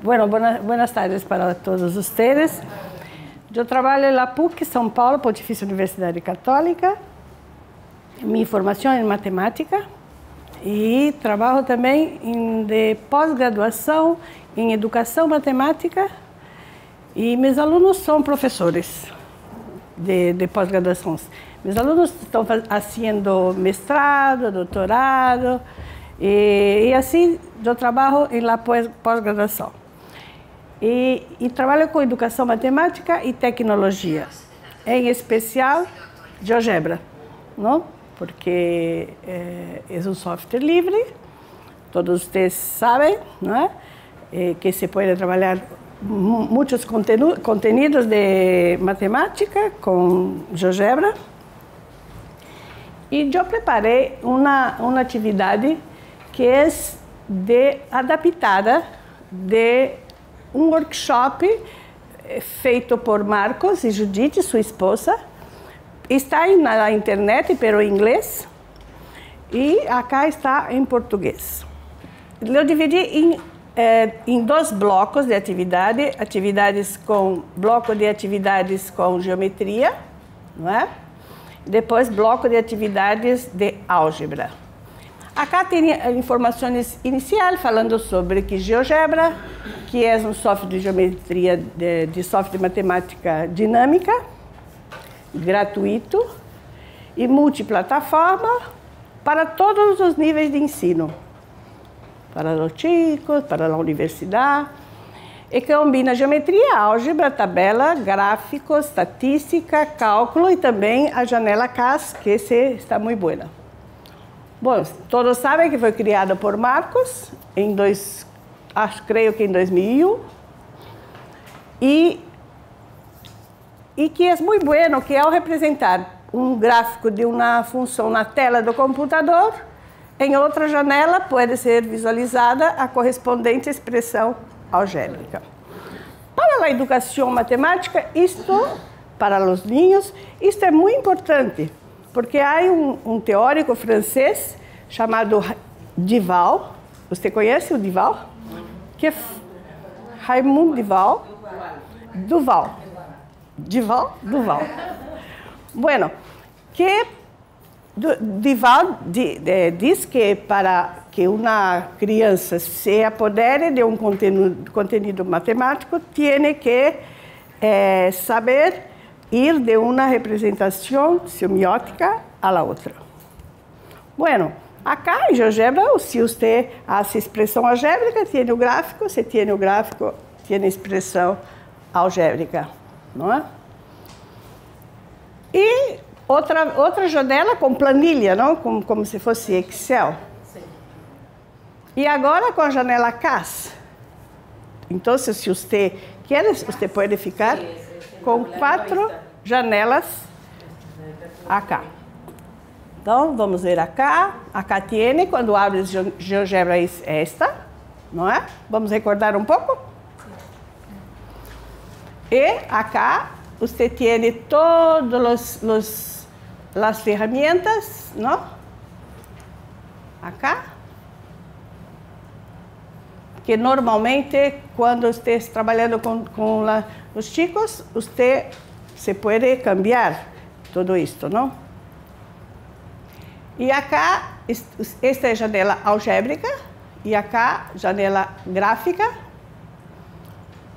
Bueno, buenas tardes para todos ustedes. Eu trabalho na PUC São Paulo, Pontifícia Universidade Católica. Minha formação é em matemática e trabalho também de pós-graduação em educação matemática e meus alunos são professores de pós-graduação. Meus alunos estão fazendo mestrado, doutorado e assim eu trabalho na pós-graduação. E trabalho com educação matemática e tecnologia, em especial GeoGebra, não? Porque é um software livre, todos vocês sabem, não é? Que se pode trabalhar muitos conteúdos de matemática com GeoGebra. E eu preparei uma atividade que é adaptada de um workshop feito por Marcos e Judite, sua esposa. Está na internet, pero em inglês, e acá está em português. Eu dividi em dois blocos de atividade, bloco de atividades com geometria, não é? Depois bloco de atividades de álgebra. Acá tem informações iniciais falando sobre que GeoGebra, que é um software de geometria, de software de matemática dinâmica, gratuito e multiplataforma para todos os níveis de ensino, para os chicos, para a universidade, e que combina geometria, álgebra, tabela, gráfico, estatística, cálculo e também a janela CAS, que está muito boa. Bom, todos sabem que foi criada por Marcos creio que em 2001, e que é muito bueno que ao representar um gráfico de uma função na tela do computador, em outra janela pode ser visualizada a correspondente expressão algébrica. Para a educação matemática, para os niños, isto é muito importante, porque há um teórico francês chamado Duval. Você conhece o Duval? Que é Raymond Duval. Bueno, que Duval diz que para que uma criança se apodere de um conteúdo matemático, tem que saber ir de uma representação semiótica a la outra. Bueno, acá em GeoGebra, se você faz expressão algébrica, tem o gráfico, se tem o gráfico, tem a expressão algébrica, não é? E outra janela com planilha, não? Como se fosse Excel. Sim. E agora com a janela CAS. Então, se você quer, você pode ficar com 4 janelas acá. Então, vamos ver acá. Acá tem, quando abre GeoGebra, esta, não é? Vamos recordar um pouco? E acá você tem todas as ferramentas, não? Acá. Que normalmente, quando você está trabalhando com os chicos, você pode cambiar tudo isto, não? E acá, esta é a janela algébrica, e acá, janela gráfica.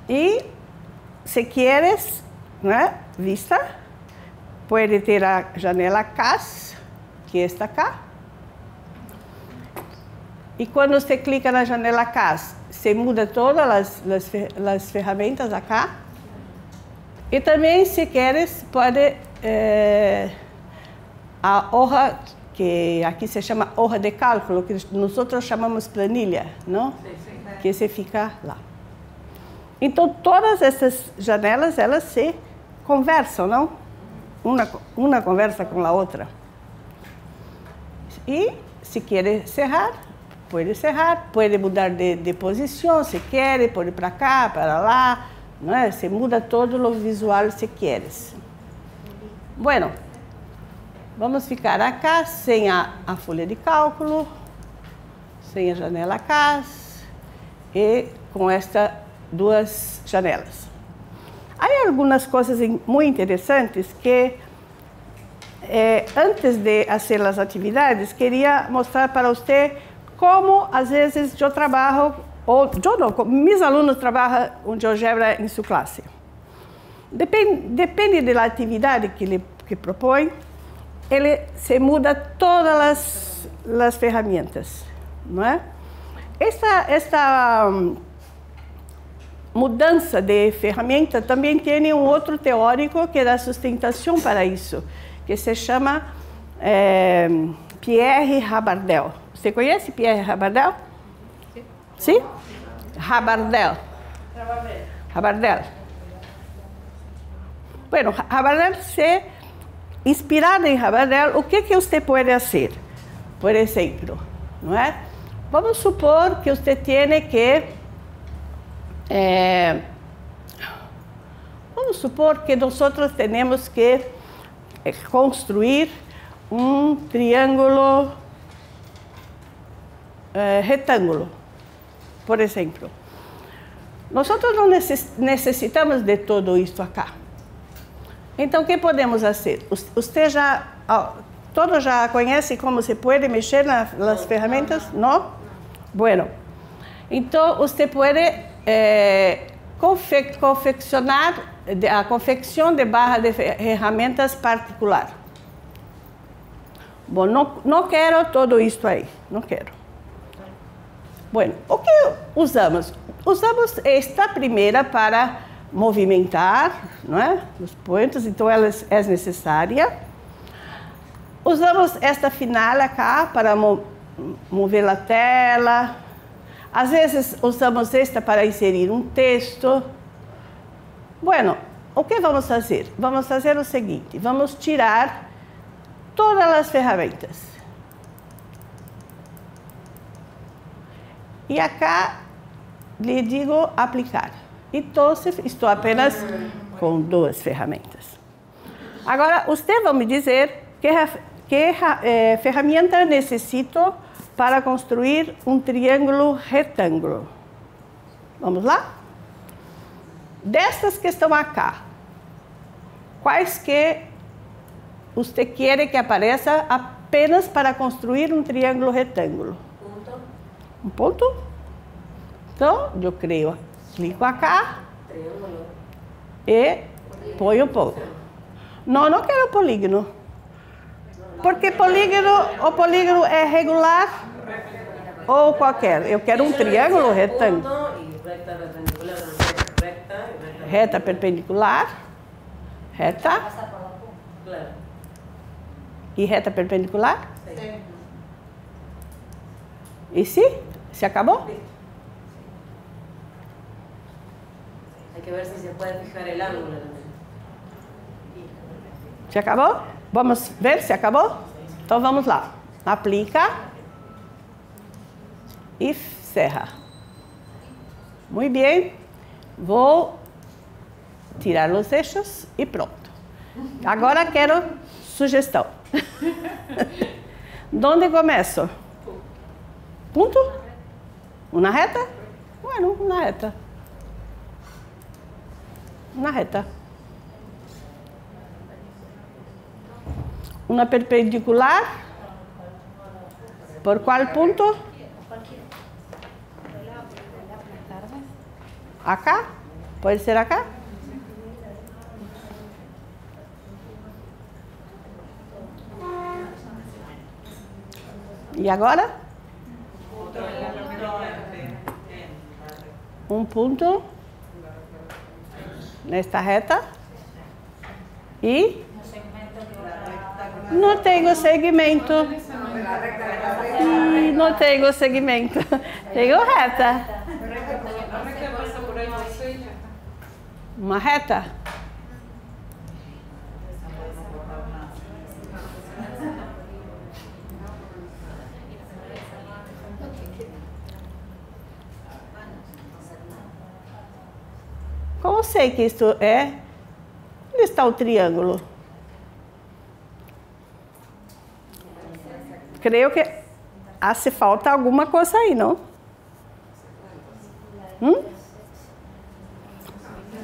E, se queres, né, vista, pode ter a janela CAS, que é esta cá. E quando você clica na janela CAS, você muda todas as ferramentas acá. E também, se queres, pode a hoja, que aqui se chama hoja de cálculo, que nós chamamos planilha, não? Que se fica lá. Então, todas essas janelas, elas se conversam, não? Uma conversa com a outra. E, se quer cerrar, pode mudar de posição, se quer, pode ir para cá, para lá, não é? Se muda todo o visual, se queres. Bueno, vamos ficar acá sem a folha de cálculo, sem a janela CAS e com esta duas janelas. Há algumas coisas muito interessantes que, antes de fazer as atividades, queria mostrar para você como, às vezes, eu trabalho, ou eu não, meus alunos trabalham um GeoGebra em sua classe. Depende da atividade que ele propõe, ele se muda todas as ferramentas, não é? Esta mudança de ferramenta também tem um outro teórico que dá sustentação para isso, que se chama Pierre Rabardel. Você conhece Pierre Rabardel? Sim? Rabardel. Rabardel. Bueno, Rabardel, inspirado em Rabardel, o que você pode fazer? Por exemplo, não é? Vamos supor que você tem que vamos supor que nós temos que construir um triângulo retângulo, por exemplo. Nós não necessitamos de tudo isso acá. Então, o que podemos fazer? Você todos já conhecem como se pode mexer nas ferramentas? Não? Bueno, então você pode confeccionar a confecção de barra de ferramentas particular. Bom, não quero tudo isso aí, não quero. Bueno, o que usamos? Usamos esta primeira para movimentar, não é? Os pontos, então ela é necessária. Usamos esta final acá para mover a tela. Às vezes usamos esta para inserir um texto. Bueno, o que vamos fazer? Vamos fazer o seguinte, vamos tirar todas as ferramentas. E acá lhe digo aplicar. Então, estou apenas com duas ferramentas. Agora, você vai me dizer que ferramenta necessito para construir um triângulo retângulo. Vamos lá? Destas que estão acá, quais que você quer que apareça apenas para construir um triângulo retângulo? Um ponto? Então, eu clico acá e ponho o ponto. Não, não quero polígono. Porque o polígono é regular ou qualquer. Eu quero um triângulo retângulo. Reta perpendicular. Reta. E reta perpendicular? E se acabou? Hay que ver si se puede fijar el ángulo. Se acabou? Vamos ver se acabou? Então vamos lá. Aplica e cerra. Muito bem. Vou tirar os eixos e pronto. Agora quero sugestão. Onde começo? Ponto? Uma reta? Bueno, uma reta. Uma reta. Uma perpendicular. Por qual ponto? Acá? Pode ser acá? E agora? Um ponto nesta reta e não tenho segmento. Não tenho segmento. Tenho reta. Uma reta? Como sei que isto é? Onde está o triângulo? Creio que hace falta alguma coisa aí, não?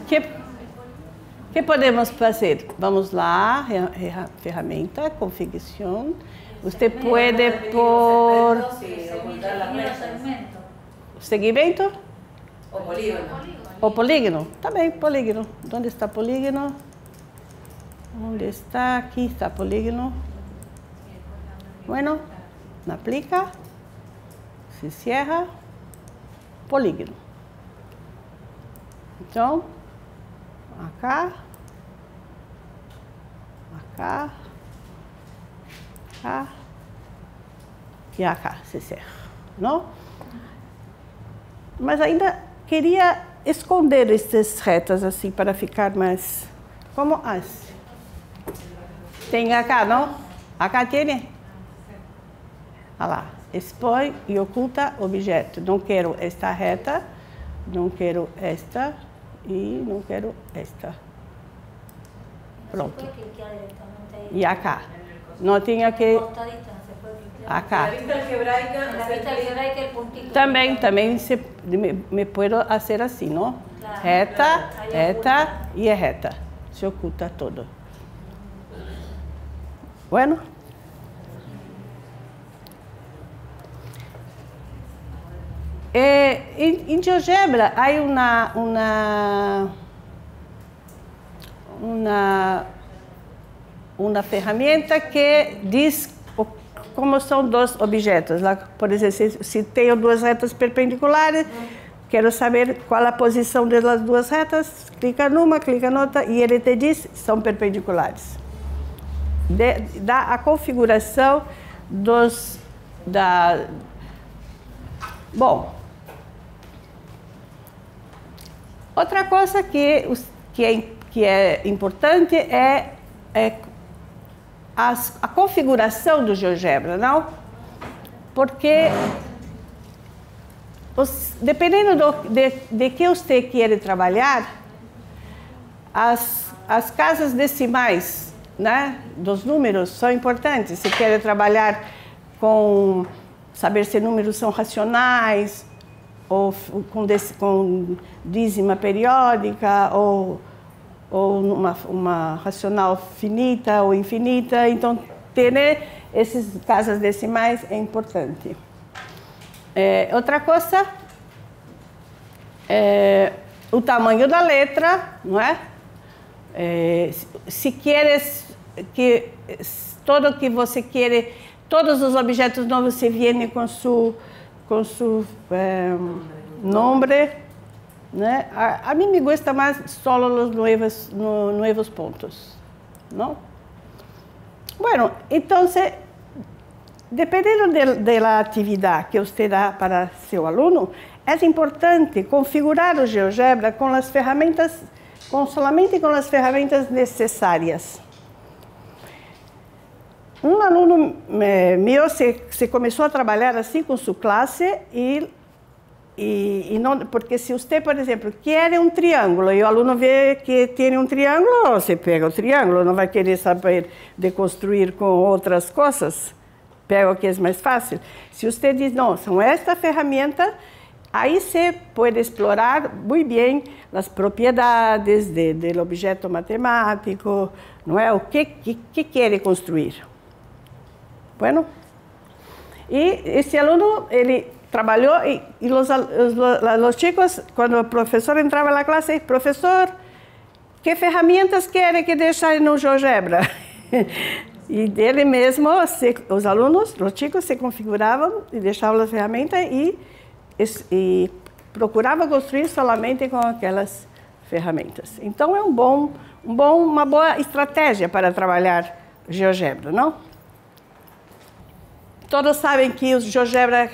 que podemos fazer? Vamos lá, ferramenta, configuração. Você pode pôr segmento ou polígono. Também polígono. Onde está polígono? Onde está? Aqui está polígono. Bueno, aplica, se cierra, polígono. Então, acá, acá, acá e acá se cierra, não? Mas ainda queria esconder essas retas assim para ficar mais como as. Tem acá, não? Acá tem? Olha lá, expõe e oculta objeto. Não quero esta reta, não quero esta e não quero esta. Pronto. E acá. Não tinha que... Acá. Também me puedo fazer assim, não? Reta, reta e reta. Se oculta todo. Bueno. Em GeoGebra há uma ferramenta que diz como são dois objetos. Lá, por exemplo, se tenho duas retas perpendiculares, quero saber qual a posição das duas retas, clica numa, clica noutra e ele te diz são perpendiculares. Dá a configuração Bom, outra coisa que é importante é a configuração do GeoGebra, não? Porque dependendo de que você quer trabalhar, as casas decimais, né, dos números são importantes. Se quer trabalhar com saber se números são racionais, ou com dízima periódica, ou uma racional finita ou infinita. Então, ter essas casas decimais é importante. Outra coisa é o tamanho da letra, não é? Se queres que tudo que você quer, todos os objetos novos se vêm com seu nome, né? A mim me gusta mais só os novos pontos, não? Bueno, então, dependendo da atividade que você dá para seu aluno, é importante configurar o GeoGebra com as ferramentas, somente com as ferramentas necessárias. Um aluno meu se começou a trabalhar assim com sua classe e não, porque se você, por exemplo, quer um triângulo e o aluno vê que tem um triângulo, você pega o triângulo, não vai querer saber de construir com outras coisas, pega o que é mais fácil. Se você diz, não, são esta ferramenta, aí você pode explorar muito bem as propriedades do objeto matemático, não é? O que quer construir. Bueno, e esse aluno, ele trabalhou e os chicos, quando o professor entrava na classe, professor, que ferramentas quer que deixe no GeoGebra? E ele mesmo, os alunos, os chicos se configuravam e deixavam as ferramentas e procuravam construir somente com aquelas ferramentas. Então é uma boa estratégia para trabalhar GeoGebra, não? Todos sabem que o GeoGebra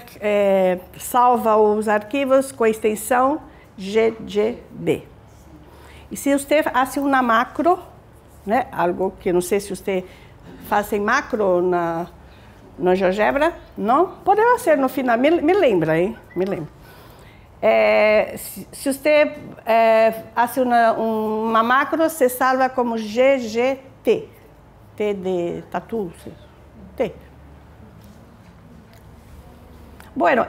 salva os arquivos com a extensão GGB. E se você faz uma macro, né, algo que não sei se você faz em macro no GeoGebra, não? Pode ser no final, me lembra, hein? Me lembra. Se você faz uma macro, se salva como GGT. T de tatu, T. Bueno,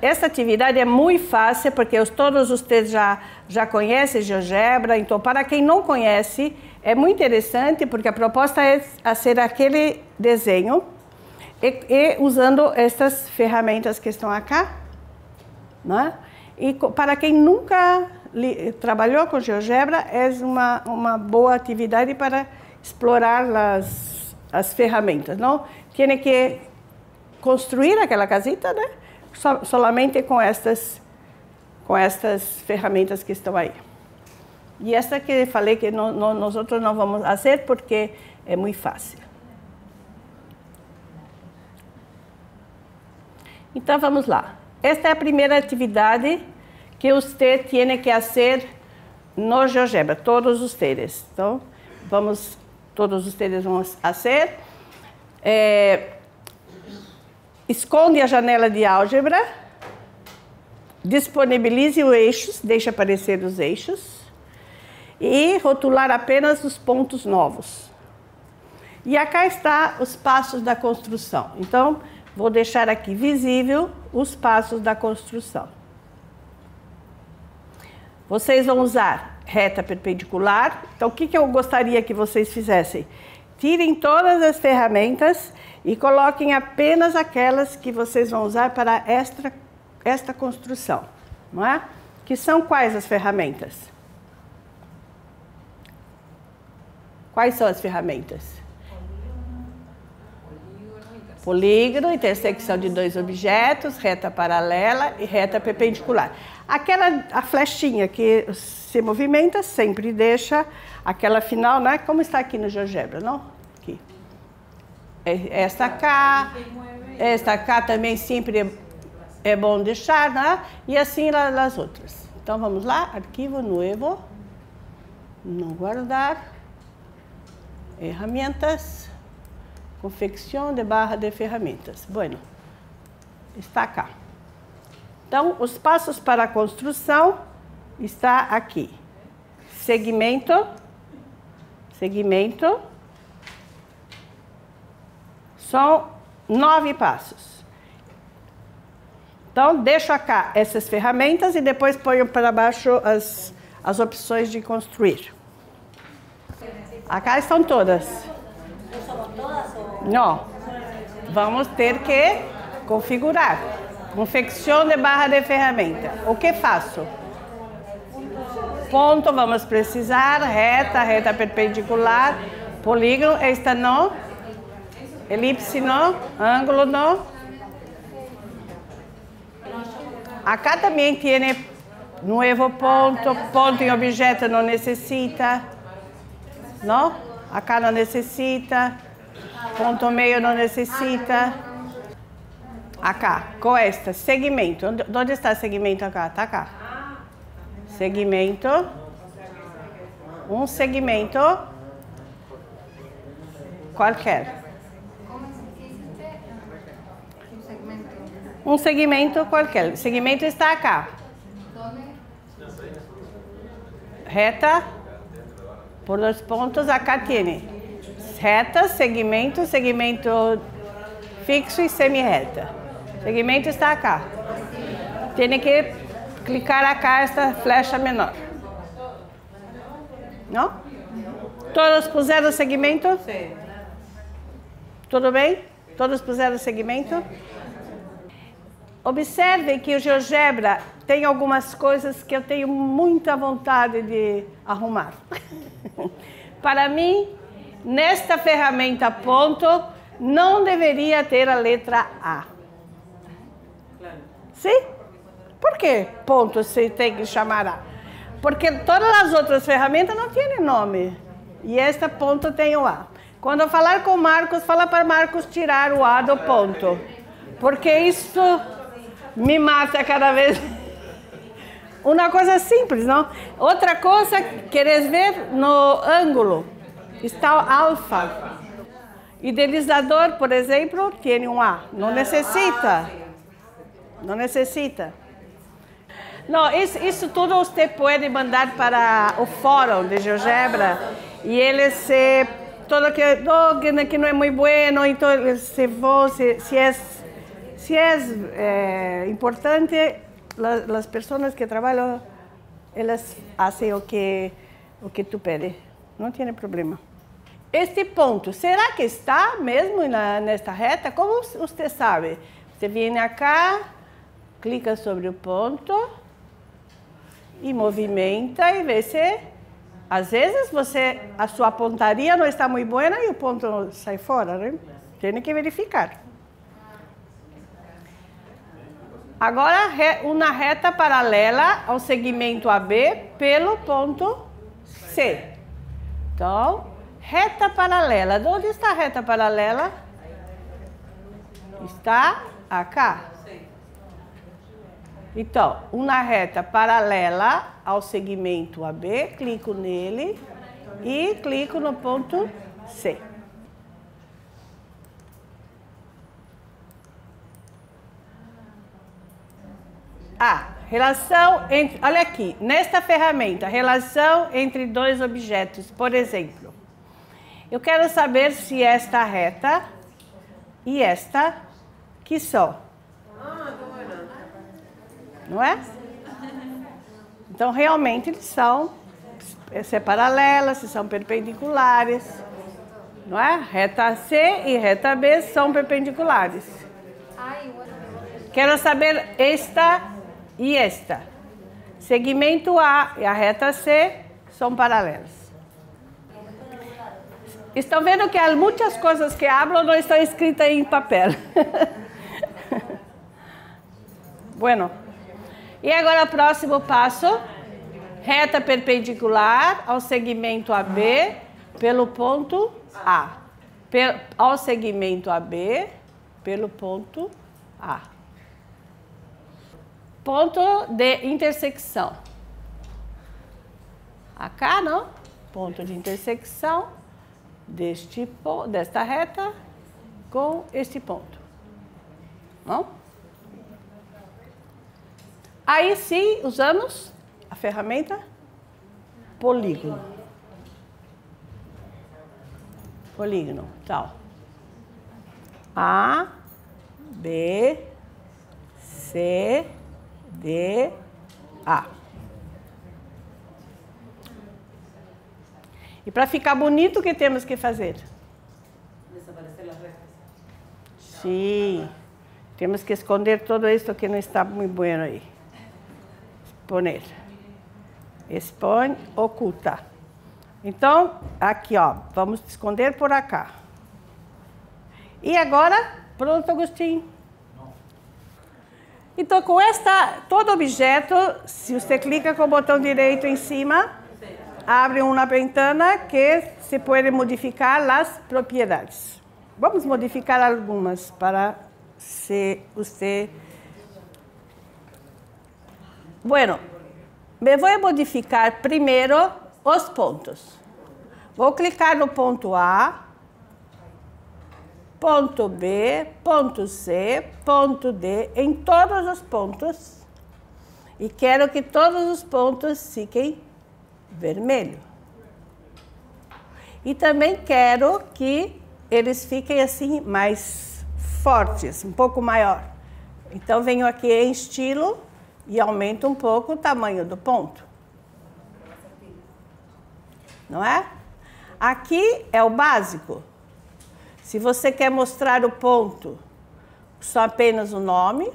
esta atividade é muito fácil, porque todos vocês já conhecem GeoGebra, então para quem não conhece, é muito interessante, porque a proposta é fazer aquele desenho e usando estas ferramentas que estão aqui, né? E para quem nunca trabalhou com GeoGebra, é uma boa atividade para explorar as ferramentas, não? Tem que construir aquela casita, né? Solamente com estas ferramentas que estão aí. E esta que eu falei que nós não vamos fazer porque é muito fácil. Então vamos lá. Esta é a primeira atividade que você tem que fazer no GeoGebra, todos vocês. Então, todos vocês vão fazer. Esconde a janela de álgebra, disponibilize os eixos, deixa aparecer os eixos e rotular apenas os pontos novos. E aqui está os passos da construção. Então, vou deixar aqui visível os passos da construção. Vocês vão usar reta perpendicular. Então, o que eu gostaria que vocês fizessem? Tirem todas as ferramentas e coloquem apenas aquelas que vocês vão usar para esta construção, não é? Que são quais as ferramentas? Quais são as ferramentas? Polígono, intersecção de dois objetos, reta paralela e reta perpendicular. A flechinha que se movimenta sempre deixa aquela final, né? Como está aqui no GeoGebra, não? Aqui. Esta cá também sempre é bom deixar, né? E assim as outras. Então vamos lá, arquivo novo, não guardar, ferramentas, confecção de barra de ferramentas. Bueno, está cá. Então, os passos para a construção está aqui. Segmento. São 9 passos. Então, deixo aqui essas ferramentas e depois ponho para baixo as opções de construir. Aqui estão todas. Não. Vamos ter que configurar. Confecção de barra de ferramenta. O que faço? Ponto, vamos precisar, reta perpendicular, polígono, esta não, elipse não, ângulo não. Acá também tem novo ponto em objeto não necessita, não? Acá não necessita, ponto meio não necessita. Acá, com esta, segmento. Onde está segmento acá? Está cá. Segmento. Um segmento qualquer. Um segmento qualquer. O segmento está acá. Reta. Por 2 pontos, acá tem reta, segmento fixo e semi-reta. Segmento está acá. Tem que clicar acá esta flecha menor. Não? Todos puseram segmento? Sim. Tudo bem? Todos puseram segmento? Observem que o GeoGebra tem algumas coisas que eu tenho muita vontade de arrumar. Para mim, nesta ferramenta ponto, não deveria ter a letra A. Sim? Por que ponto se tem que chamar A? Porque todas as outras ferramentas não têm nome. E esta ponto tem o A. Quando eu falar com o Marcos, fala para Marcos tirar o A do ponto. Porque isso me mata cada vez. Uma coisa simples, não? Outra coisa, queres ver no ângulo? Está o alfa. Idealizador, por exemplo, tem um A. Não necessita. Não necessita. Não, isso tudo você pode mandar para o fórum de GeoGebra e eles se... Todo que não é muito bueno, então se Se é importante, as pessoas que trabalham, elas fazem o que tu pede. Não tem problema. Este ponto, será que está mesmo nesta reta? Como você sabe? Você vem cá, clica sobre o ponto e movimenta e vê se... Às vezes a sua pontaria não está muito boa e o ponto sai fora, né? Tem que verificar. Agora, uma reta paralela ao segmento AB pelo ponto C. Então, reta paralela. Onde está a reta paralela? Está acá. Então, uma reta paralela ao segmento AB, clico nele e clico no ponto C. Relação entre... Olha aqui, nesta ferramenta, relação entre dois objetos. Por exemplo, eu quero saber se esta reta e esta que são. Não é? Então, realmente, eles são paralelas, se são perpendiculares. Não é? Reta C e reta B são perpendiculares. Quero saber esta e esta. Segmento A e a reta C são paralelas. Estão vendo que há muitas coisas que hablo não estão escritas em papel. Bueno. E agora o próximo passo. Reta perpendicular ao segmento AB pelo ponto A. Ao segmento AB pelo ponto A. Ponto de intersecção. Acá, não? Ponto de intersecção desta reta com este ponto. Não? Aí sim, usamos a ferramenta polígono. Polígono, tal. A, B, C, D, A. E para ficar bonito, o que temos que fazer? Desaparecer as retas. Sim. Temos que esconder tudo isso que não está muito bueno aí. Exponer. Expõe, oculta. Então, aqui, ó, vamos esconder por acá. E agora, pronto, Agostinho? Então, com todo objeto, se você clica com o botão direito em cima, abre uma ventana que se pode modificar as propriedades. Vamos modificar algumas para se você... Bueno, me vou modificar primeiro os pontos. Vou clicar no ponto A, ponto B, ponto C, ponto D, em todos os pontos. E quero que todos os pontos fiquem vermelho. E também quero que eles fiquem assim mais fortes, um pouco maior. Então, venho aqui em estilo e aumento um pouco o tamanho do ponto. Não é? Aqui é o básico. Se você quer mostrar o ponto, só apenas o nome.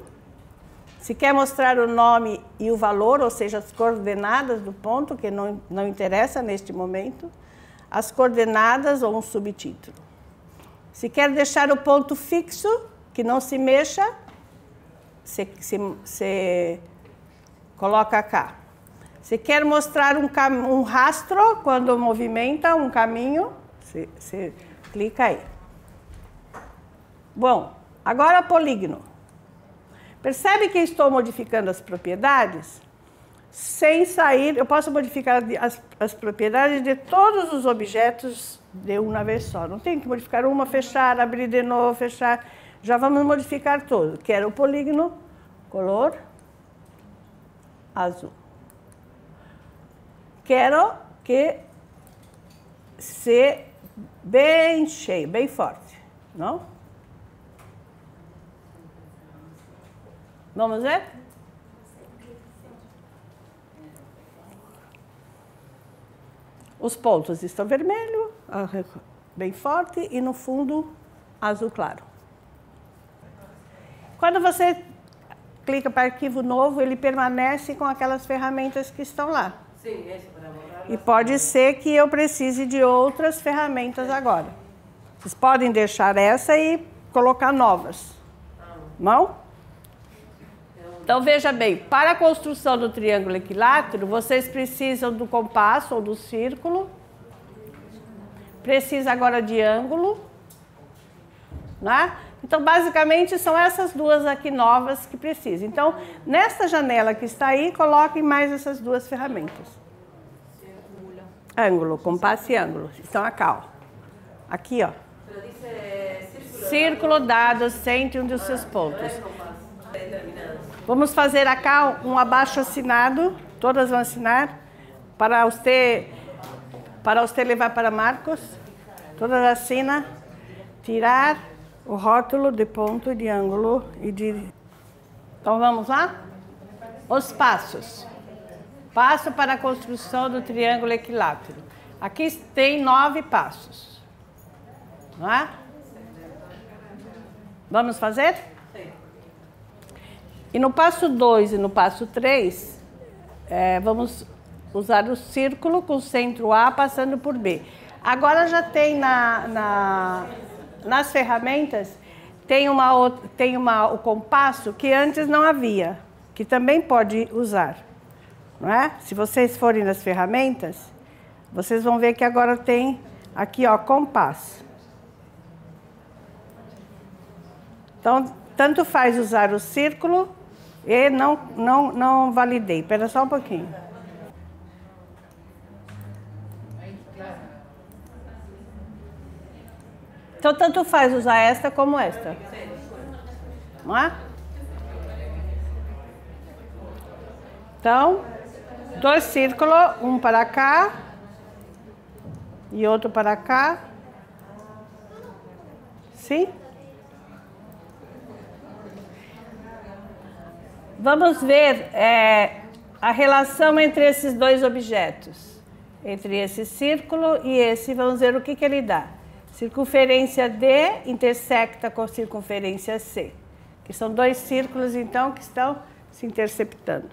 Se quer mostrar o nome e o valor, ou seja, as coordenadas do ponto, que não interessa neste momento, as coordenadas ou um subtítulo. Se quer deixar o ponto fixo, que não se mexa, você coloca cá. Se quer mostrar um rastro, quando movimenta um caminho, você clica aí. Bom, agora polígono. Percebe que estou modificando as propriedades? Sem sair, eu posso modificar as propriedades de todos os objetos de uma vez só. Não tem que modificar uma, fechar, abrir de novo, fechar. Já vamos modificar tudo. Quero o polígono, color azul. Quero que seja bem cheio, bem forte, não? Vamos ver? Os pontos estão vermelho, bem forte, e no fundo azul claro. Quando você clica para arquivo novo, ele permanece com aquelas ferramentas que estão lá. Sim, esse para borrar. E pode ser que eu precise de outras ferramentas agora. Vocês podem deixar essa e colocar novas. Não? Então veja bem, para a construção do triângulo equilátero, vocês precisam do compasso ou do círculo. Precisa agora de ângulo, né? Então, basicamente, são essas duas aqui novas que precisam. Então, nesta janela que está aí, coloquem mais essas duas ferramentas. Ângulo, compasso e ângulo. Estão aqui, ó. Aqui, ó. Círculo dado, centre um dos seus pontos. Vamos fazer aqui um abaixo-assinado. Todas vão assinar. Para você levar para Marcos. Todas assinam. Tirar o rótulo de ponto, de ângulo e de... Então, vamos lá? Os passos. Passo para a construção do triângulo equilátero. Aqui tem 9 passos. Não é? Vamos fazer? Sim. E no passo 2 e no passo 3, vamos usar o círculo com o centro A passando por B. Agora já tem nas ferramentas, tem o compasso que antes não havia, que também pode usar. Não é? Se vocês forem nas ferramentas, vocês vão ver que agora tem aqui, ó, compasso. Então, tanto faz usar o círculo e não validei. Espera só um pouquinho. Então, tanto faz usar esta como esta. Não é? Então, 2 círculos, um para cá e outro para cá. Sim? Vamos ver a relação entre esses dois objetos. Entre esse círculo e esse, vamos ver o que ele dá. Circunferência D intersecta com circunferência C. Que são 2 círculos, então, que estão se interceptando.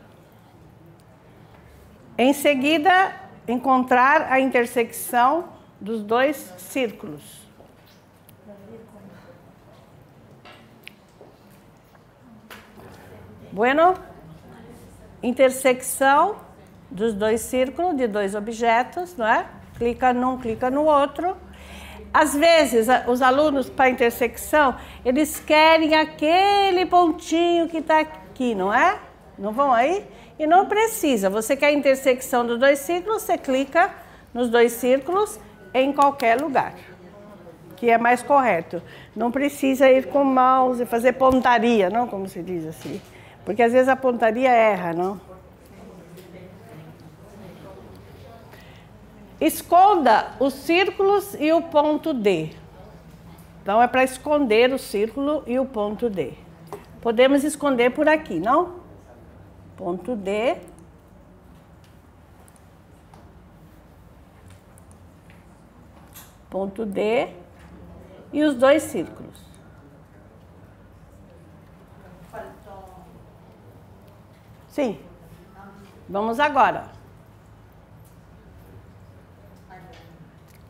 Em seguida, encontrar a intersecção dos 2 círculos. Bueno, intersecção dos 2 círculos, de 2 objetos, não é? Clica num, clica no outro. Às vezes, os alunos, para intersecção, eles querem aquele pontinho que está aqui, não é? Não vão aí? E não precisa. Você quer a intersecção dos 2 círculos, você clica nos 2 círculos em qualquer lugar, que é mais correto. Não precisa ir com o mouse e fazer pontaria, não? Como se diz assim. Porque às vezes a pontaria erra, não? Esconda os círculos e o ponto D. Então, é para esconder o círculo e o ponto D. Podemos esconder por aqui, não? Ponto D. Ponto D. E os 2 círculos. Sim. Vamos agora.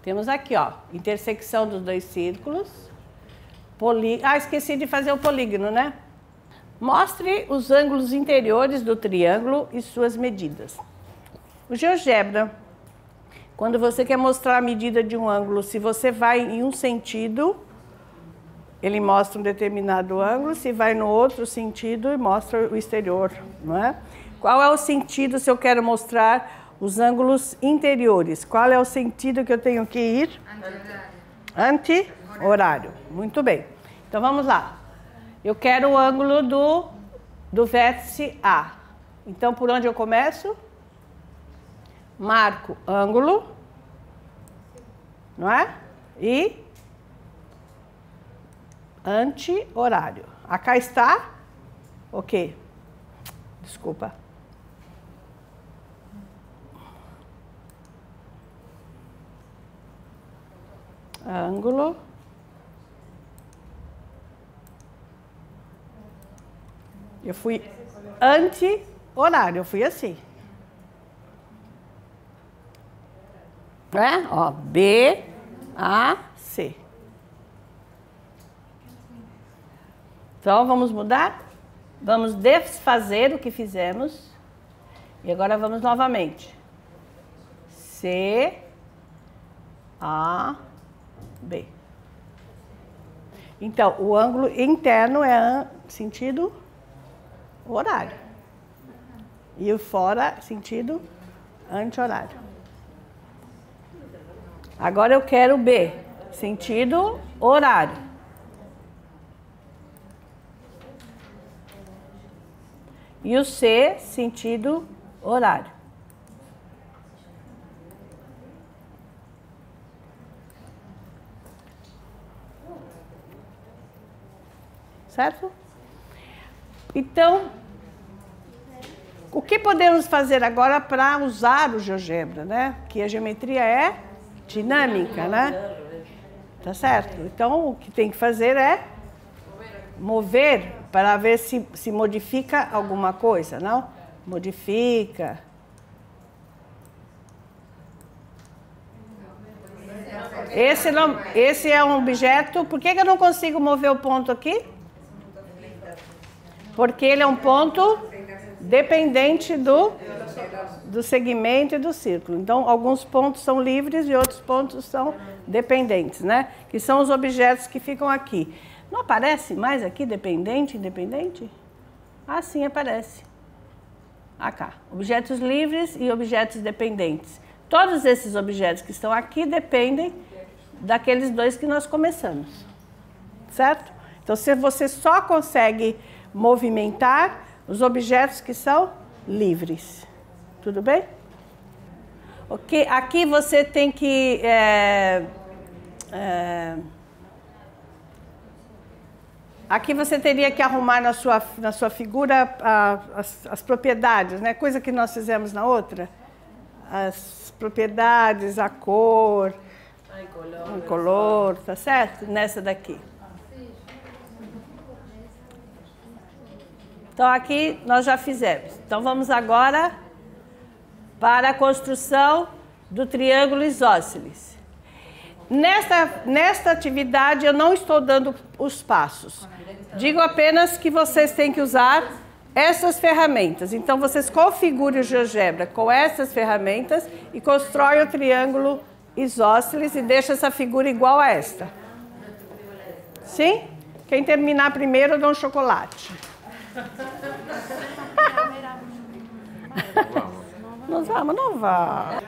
Temos aqui, ó, intersecção dos 2 círculos. Esqueci de fazer o polígono, né? Mostre os ângulos interiores do triângulo e suas medidas. O GeoGebra, quando você quer mostrar a medida de um ângulo, se você vai em um sentido, ele mostra um determinado ângulo, se vai no outro sentido, mostra o exterior, não é? Qual é o sentido se eu quero mostrar os ângulos interiores? Qual é o sentido que eu tenho que ir? Anti-horário. Muito bem. Então, vamos lá. Eu quero o ângulo do vértice A. Então, por onde eu começo? Marco ângulo, não é? E anti-horário. Acá está Ok. Desculpa. Ângulo. Eu fui anti-horário, eu fui assim. É? Ó, B, A, C. Então, vamos mudar? Vamos desfazer o que fizemos. E agora vamos novamente. C, A, B. Então, o ângulo interno é sentido horário. E o fora, sentido anti-horário. Agora eu quero B, sentido horário. E o C, sentido horário. Certo? Então, o que podemos fazer agora para usar o GeoGebra, né? Que a geometria é dinâmica, né? Tá certo? Então, o que tem que fazer é mover para ver se modifica alguma coisa, não? Modifica. Esse é um objeto. Por que eu não consigo mover o ponto aqui? Porque ele é um ponto dependente do segmento e do círculo. Então, alguns pontos são livres e outros pontos são dependentes, né? Que são os objetos que ficam aqui. Não aparece mais aqui dependente, independente? Ah, sim, aparece. Cá. Objetos livres e objetos dependentes. Todos esses objetos que estão aqui dependem daqueles dois que nós começamos. Certo? Então, se você só consegue movimentar os objetos que são livres. Tudo bem? Ok. Aqui você tem que... Aqui você teria que arrumar na sua figura as propriedades, né? Coisa que nós fizemos na outra. As propriedades, a cor, o color, tá certo? Nessa daqui. Então, aqui nós já fizemos. Então, vamos agora para a construção do triângulo isósceles. Nesta atividade, eu não estou dando os passos. Digo apenas que vocês têm que usar essas ferramentas. Então, vocês configurem o GeoGebra com essas ferramentas e constroem o triângulo isósceles e deixem essa figura igual a esta. Sim? Quem terminar primeiro, eu dou um chocolate. Nós vamos, não vá.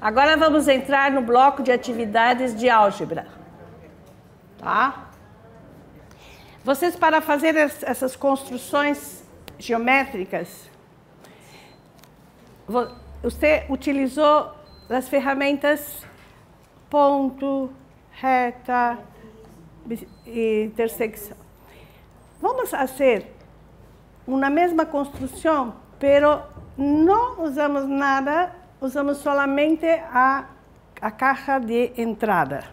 Agora vamos entrar no bloco de atividades de álgebra. Tá? Vocês, para fazer essas construções geométricas, você utilizou as ferramentas ponto, reta e intersecção. Vamos fazer uma mesma construção, pero não usamos nada, usamos solamente a caixa de entrada.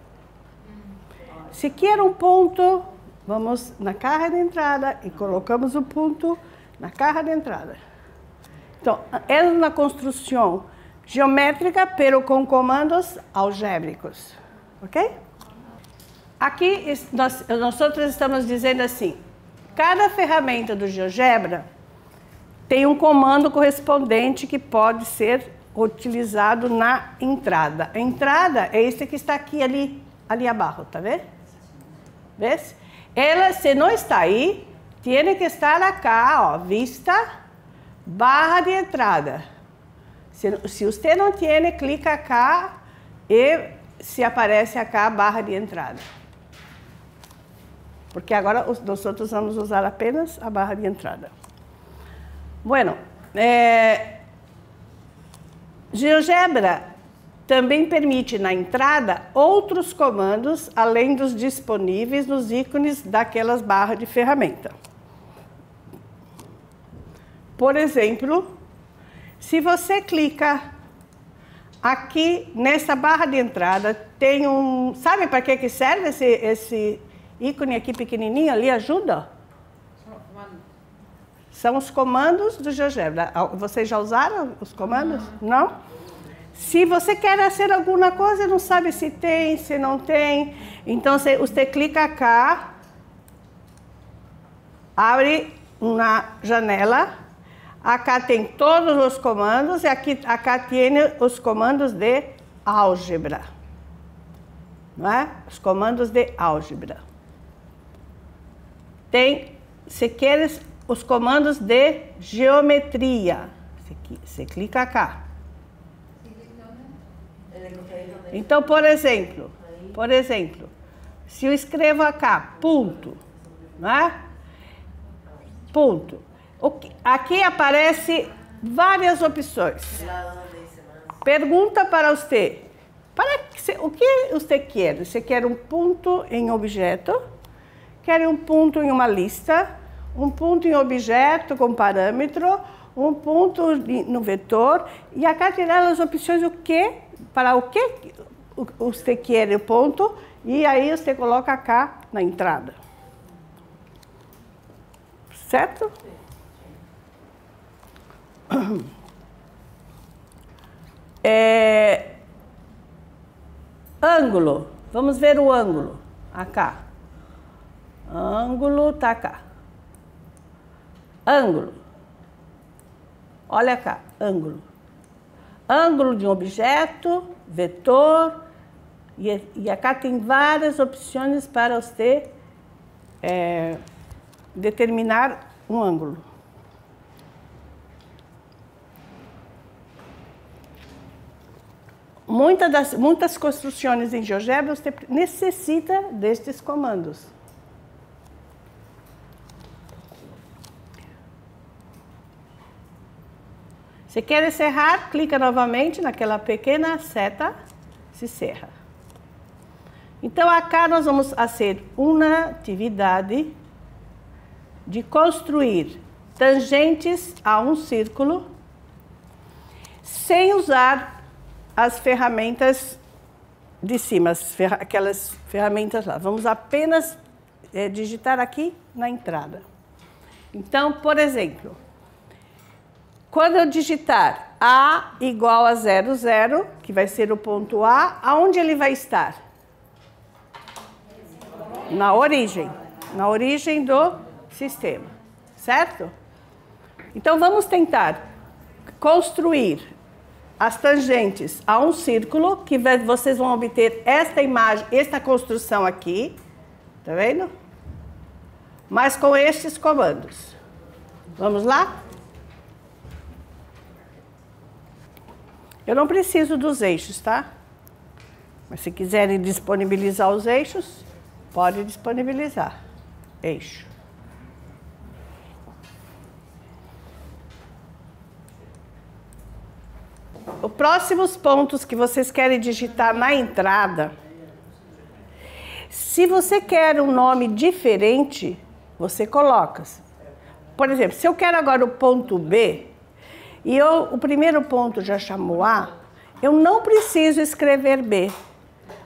Se quer um ponto, vamos na caixa de entrada e colocamos o ponto na caixa de entrada. Então, é uma construção geométrica, pero com comandos algébricos. Ok? Aqui, nós estamos dizendo assim, cada ferramenta do GeoGebra tem um comando correspondente que pode ser utilizado na entrada. A entrada é esse que está aqui, ali abaixo, tá vendo? Vê? Ela, se não está aí, tem que estar acá, ó, vista, barra de entrada. Se você não tem, clica cá e se aparece acá a barra de entrada. Porque agora nós outros vamos usar apenas a barra de entrada. Bueno, GeoGebra também permite na entrada outros comandos além dos disponíveis nos ícones daquelas barras de ferramenta. Por exemplo, se você clica aqui nessa barra de entrada, tem um... Sabe para que serve esse ícone aqui pequenininho ali? Ajuda? São os comandos do GeoGebra. Vocês já usaram os comandos? Não? Se você quer fazer alguma coisa, não sabe se tem, se não tem, então você clica cá, abre uma janela, acá tem todos os comandos e acá tem os comandos de álgebra, não é? Os comandos de álgebra. Tem, se queres, os comandos de geometria. Você clica cá. Então, por exemplo, se eu escrevo acá, ponto, né? Ponto. Aqui aparece várias opções. Pergunta para você. O que você quer? Você quer um ponto em objeto? Quer um ponto em uma lista? Um ponto em objeto com parâmetro? Um ponto no vetor? E acá tem as opções para o que você quer o ponto, e aí você coloca cá na entrada. Certo? Ângulo. Vamos ver o ângulo. Acá. Ângulo tá cá. Ângulo. Olha cá, ângulo. Ângulo de um objeto, vetor, e acá tem várias opções para você determinar um ângulo. Muitas construções em GeoGebra você necessita destes comandos. Se quer encerrar, clica novamente naquela pequena seta, se encerra. Então, acá nós vamos fazer uma atividade de construir tangentes a um círculo sem usar as ferramentas de cima, aquelas ferramentas lá. Vamos apenas digitar aqui na entrada. Então, por exemplo, quando eu digitar A igual a 0, 0, que vai ser o ponto A, aonde ele vai estar? Na origem do sistema, certo? Então, vamos tentar construir as tangentes a um círculo, que vocês vão obter esta imagem, esta construção aqui, tá vendo? Mas com estes comandos. Vamos lá? Eu não preciso dos eixos, tá? Mas se quiserem disponibilizar os eixos, pode disponibilizar. Eixo. Os próximos pontos que vocês querem digitar na entrada, se você quer um nome diferente, você coloca. Por exemplo, se eu quero agora o ponto B, e o primeiro ponto já chamou A, eu não preciso escrever B.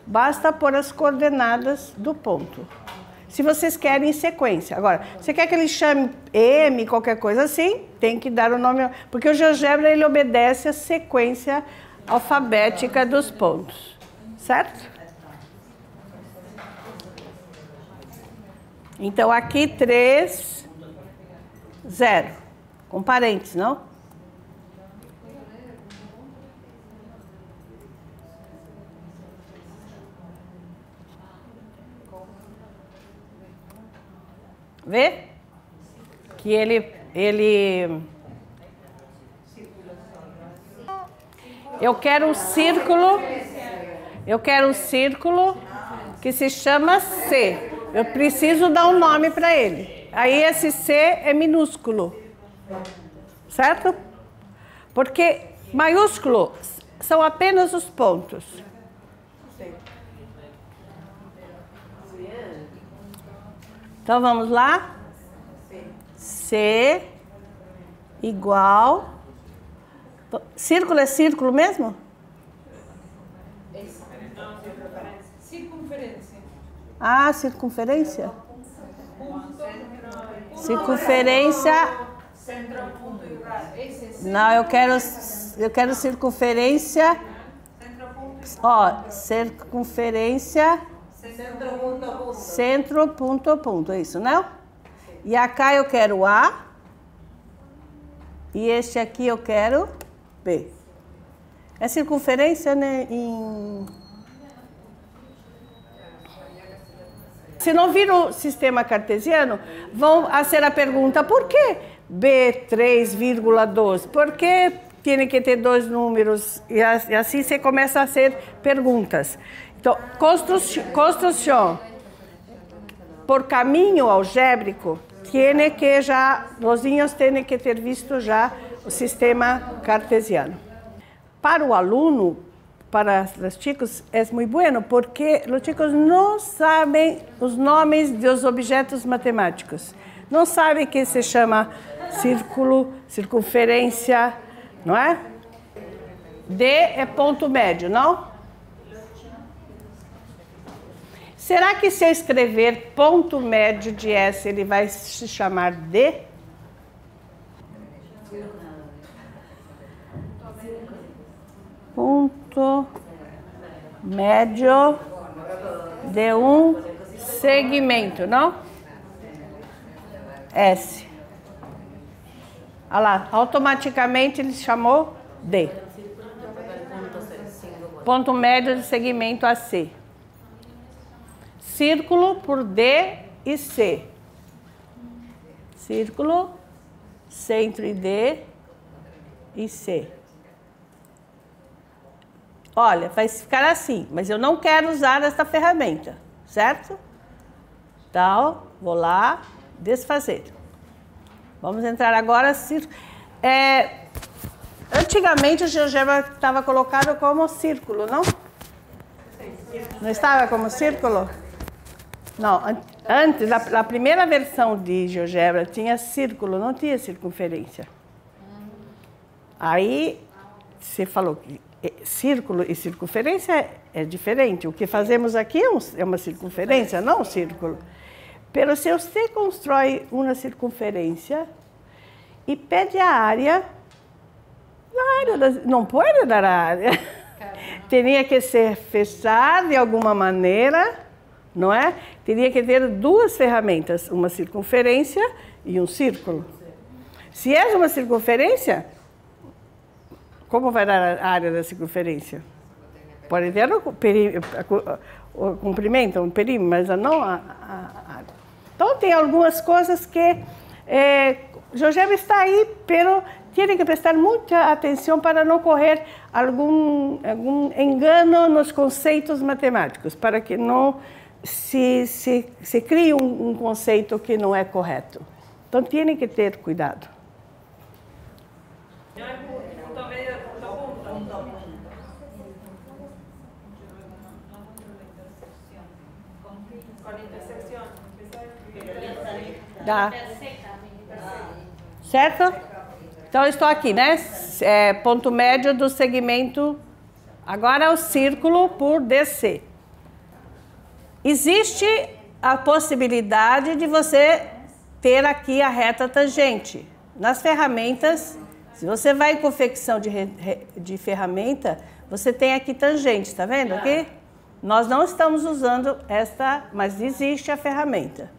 Basta pôr as coordenadas do ponto. Se vocês querem em sequência. Agora, você quer que ele chame M, qualquer coisa assim, tem que dar o nome... Porque o GeoGebra, ele obedece a sequência alfabética dos pontos. Certo? Então, aqui 3, 0. Com parênteses, não? Vê? Que ele... Eu quero um círculo que se chama C. Eu preciso dar um nome para ele. Aí esse C é minúsculo. Certo? Porque maiúsculo são apenas os pontos. Então, vamos lá? C igual... Círculo é círculo mesmo? Circunferência. Ah, circunferência? Circunferência... Não, eu quero circunferência... Ó, circunferência... Centro, ponto, ponto. É isso, não? E acá eu quero A. E este aqui eu quero B. É circunferência, né? Se não viram o sistema cartesiano, vão ser a pergunta, por que B 3,12? Por que tem que ter dois números? E assim você começa a hacer perguntas. Então, construção por caminho algébrico, os niños têm que ter visto já o sistema cartesiano. Para o aluno, para os chicos, é muito bueno, porque os chicos não sabem os nomes dos objetos matemáticos. Não sabem que se chama círculo, circunferência, não é? D é ponto médio, não? Será que se eu escrever ponto médio de S, ele vai se chamar D? Ponto médio de um segmento, não? S. Olha lá, automaticamente ele chamou D. Ponto médio de segmento AC. Círculo por D e C. Círculo, centro e D e C. Olha, vai ficar assim, mas eu não quero usar esta ferramenta, certo? Então, vou lá, desfazer. Vamos entrar agora. Antigamente o GeoGebra estava colocado como círculo, não? Não estava como círculo? Não, antes, a primeira versão de GeoGebra tinha círculo, não tinha circunferência. Aí, você falou que círculo e circunferência é diferente. O que fazemos aqui é uma circunferência, não um círculo. Pero se você constrói uma circunferência e pede a área, não pode dar a área. Teria que ser fechado de alguma maneira, não é? Teria que ter duas ferramentas, uma circunferência e um círculo. Se é uma circunferência, como vai dar a área da circunferência? Pode ter o comprimento, um perímetro, mas não a área. Então, tem algumas coisas que GeoGebra está aí, pero tem que prestar muita atenção para não correr algum engano nos conceitos matemáticos, para que não se crie um conceito que não é correto. Então, tem que ter cuidado. Dá. Certo? Então, eu estou aqui, né? Ponto médio do segmento. Agora, o círculo por DC. Existe a possibilidade de você ter aqui a reta tangente. Nas ferramentas, se você vai em confecção de ferramenta, você tem aqui tangente, está vendo aqui? Nós não estamos usando esta, mas existe a ferramenta.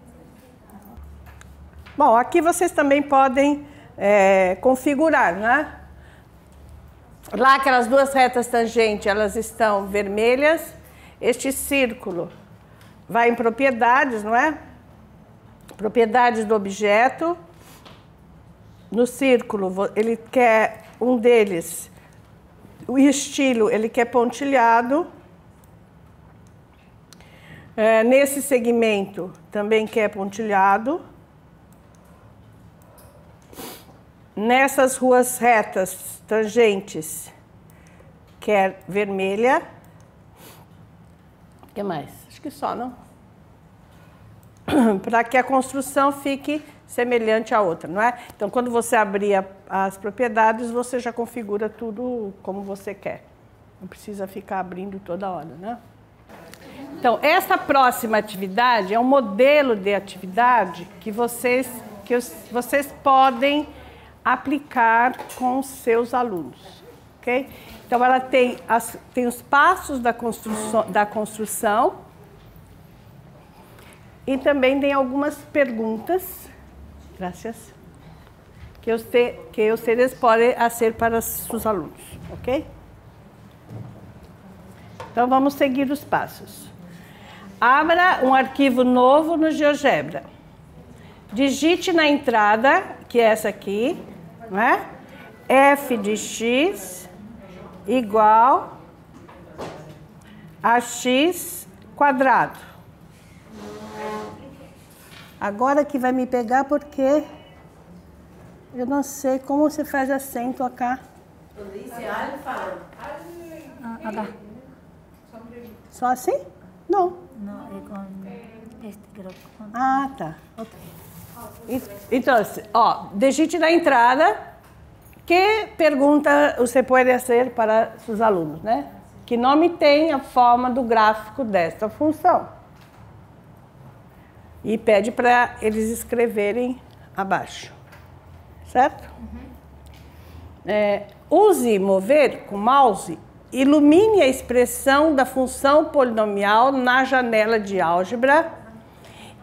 Bom, aqui vocês também podem configurar, né? Lá aquelas duas retas tangentes, elas estão vermelhas. Este círculo vai em propriedades, não é? Propriedades do objeto. No círculo, ele quer um deles, o estilo, ele quer pontilhado. Nesse segmento, também quer pontilhado. Nessas ruas retas, tangentes, quer vermelha. O que mais? Acho que só, não? Para que a construção fique semelhante à outra, não é? Então, quando você abrir as propriedades, você já configura tudo como você quer. Não precisa ficar abrindo toda hora, né? Então, essa próxima atividade é um modelo de atividade que vocês podem aplicar com os seus alunos, ok? Então, ela tem os passos da construção e também tem algumas perguntas, graças, que vocês podem fazer para os seus alunos, ok? Então, vamos seguir os passos. Abra um arquivo novo no GeoGebra. Digite na entrada, que é essa aqui, não é? F de x igual a x quadrado. Agora que vai me pegar porque eu não sei como você faz acento acá. Donde dice alfa. Acá. Só assim? Não. No, con este creo que con... Ah, tá. Okay. Então, ó, digite na entrada que pergunta você pode fazer para seus alunos, né? Que nome tem a forma do gráfico desta função? E pede para eles escreverem abaixo, certo? Use mover com mouse, ilumine a expressão da função polinomial na janela de álgebra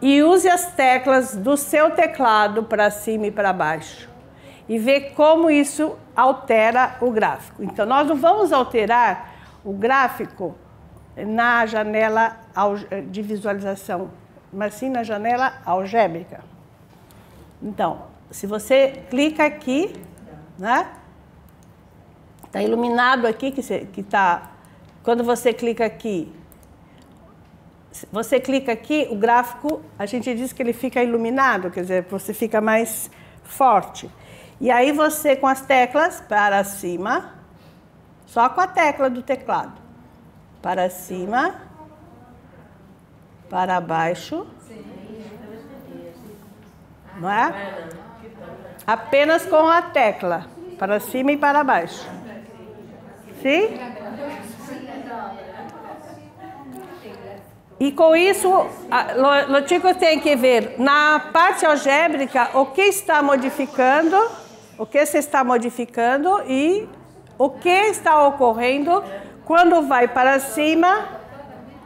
e use as teclas do seu teclado para cima e para baixo. E vê como isso altera o gráfico. Então, nós não vamos alterar o gráfico na janela de visualização, mas sim na janela algébrica. Então, se você clica aqui, né? Está iluminado aqui, que tá. Quando você clica aqui, o gráfico, a gente diz que ele fica iluminado, quer dizer, você fica mais forte. E aí você, com as teclas para cima, só com a tecla do teclado, para cima, para baixo, não é? Apenas com a tecla, para cima e para baixo. Sim? E com isso, os chicos têm que ver na parte algébrica o que está modificando, o que se está modificando e o que está ocorrendo quando vai para cima,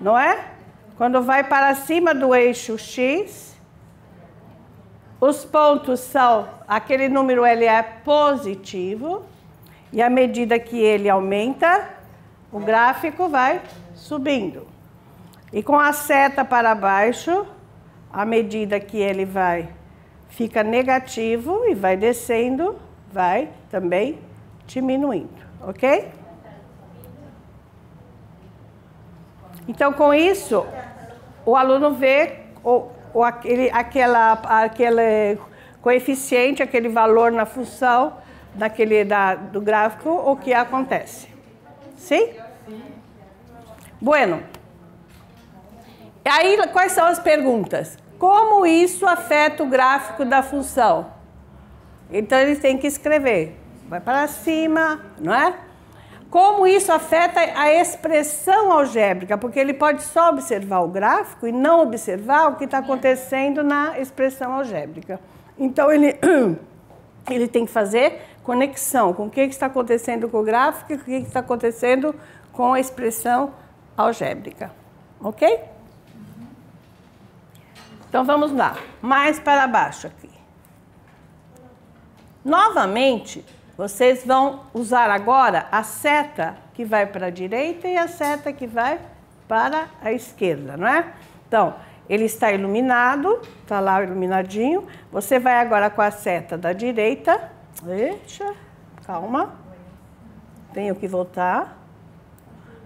não é? Quando vai para cima do eixo X, os pontos são, aquele número ele é positivo, e à medida que ele aumenta, o gráfico vai subindo. E com a seta para baixo, à medida que ele fica negativo e vai descendo, vai também diminuindo, ok? Então, com isso, o aluno vê aquele coeficiente, aquele valor na função do gráfico, o que acontece. Sim? Bueno. Aí, quais são as perguntas? Como isso afeta o gráfico da função? Então, eles têm que escrever. Vai para cima, não é? Como isso afeta a expressão algébrica? Porque ele pode só observar o gráfico e não observar o que está acontecendo na expressão algébrica. Então, ele tem que fazer conexão com o que está acontecendo com o gráfico e o que está acontecendo com a expressão algébrica. Ok? Então, vamos lá. Mais para baixo aqui. Novamente, vocês vão usar agora a seta que vai para a direita e a seta que vai para a esquerda, não é? Então, ele está iluminado, está lá iluminadinho. Você vai agora com a seta da direita. Deixa, calma. Tenho que voltar.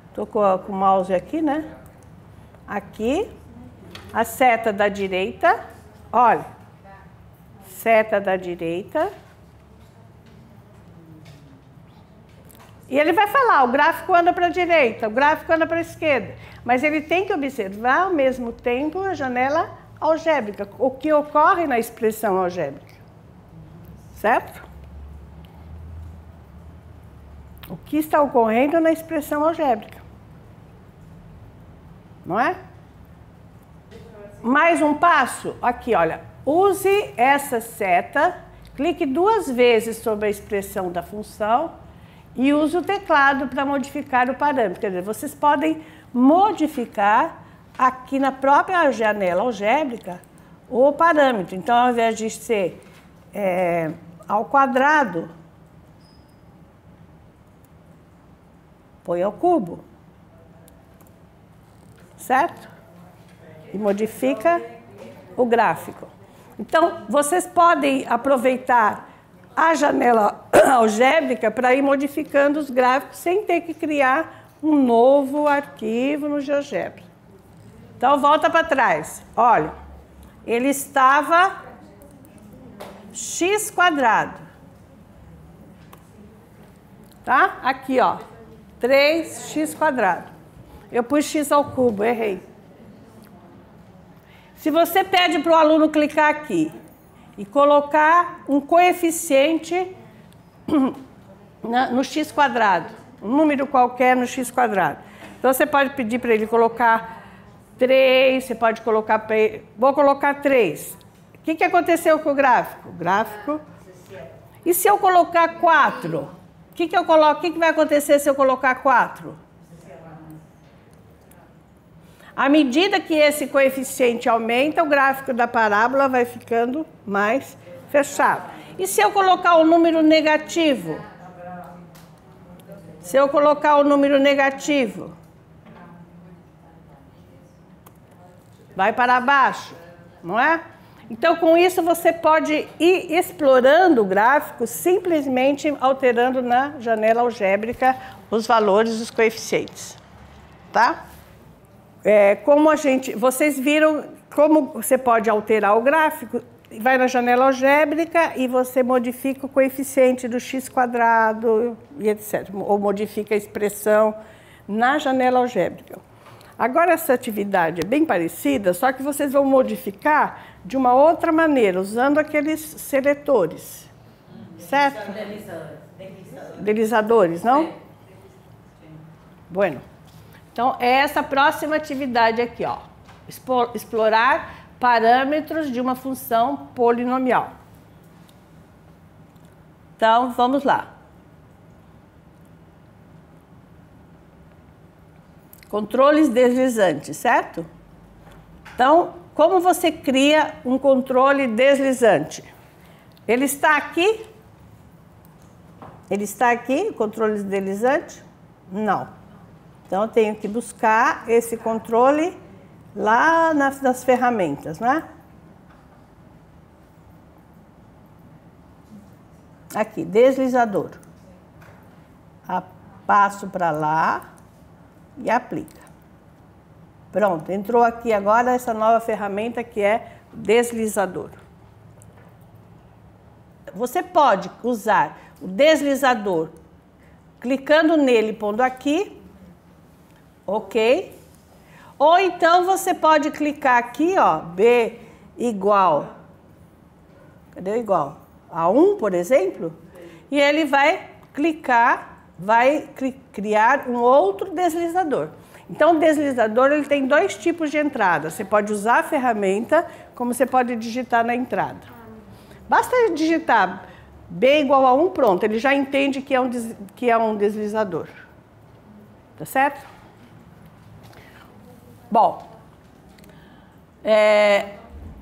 Estou com o mouse aqui, né? Aqui. A seta da direita. Olha. Seta da direita. E ele vai falar, o gráfico anda para a direita, o gráfico anda para a esquerda. Mas ele tem que observar, ao mesmo tempo, a janela algébrica, o que ocorre na expressão algébrica. Certo? O que está ocorrendo na expressão algébrica. Não é? Mais um passo. Aqui, olha. Use essa seta, clique 2 vezes sobre a expressão da função e use o teclado para modificar o parâmetro. Quer dizer, vocês podem modificar aqui na própria janela algébrica o parâmetro. Então, ao invés de ser ao quadrado, põe ao cubo. Certo? E modifica o gráfico. Então, vocês podem aproveitar a janela algébrica para ir modificando os gráficos sem ter que criar um novo arquivo no GeoGebra. Então, volta para trás. Olha, ele estava x². Tá? Aqui, ó, 3x². Eu pus x ao cubo, errei. Se você pede para o aluno clicar aqui e colocar um coeficiente no x², um número qualquer no x². Então, você pode pedir para ele colocar 3, você pode colocar... Vou colocar 3. O que aconteceu com o gráfico? O gráfico... E se eu colocar 4? O que vai acontecer se eu colocar 4? À medida que esse coeficiente aumenta, o gráfico da parábola vai ficando mais fechado. E se eu colocar o número negativo? Se eu colocar o número negativo, vai para baixo, não é? Então, com isso, você pode ir explorando o gráfico simplesmente alterando na janela algébrica os valores dos coeficientes, tá? Vocês viram como você pode alterar o gráfico, vai na janela algébrica e você modifica o coeficiente do x² e etc. Ou modifica a expressão na janela algébrica. Agora, essa atividade é bem parecida, só que vocês vão modificar de uma outra maneira, usando aqueles seletores. Certo? Deslizadores, não? Bueno. Então, é essa próxima atividade aqui, ó. Explorar parâmetros de uma função polinomial. Então, vamos lá. Controles deslizantes, certo? Então, como você cria um controle deslizante? Ele está aqui? Ele está aqui, o controle deslizante? Não. Então, eu tenho que buscar esse controle lá nas ferramentas, né? Aqui, deslizador. Passo para lá e aplica. Pronto, entrou aqui agora essa nova ferramenta que é deslizador. Você pode usar o deslizador clicando nele, pondo aqui. Ok? Ou então você pode clicar aqui, ó, B igual, cadê o igual? A 1, por exemplo, e ele vai clicar, criar um outro deslizador. Então, o deslizador ele tem 2 tipos de entrada. Você pode usar a ferramenta, como você pode digitar na entrada. Basta digitar B igual a 1, pronto, ele já entende que é um deslizador. Tá certo? Bom,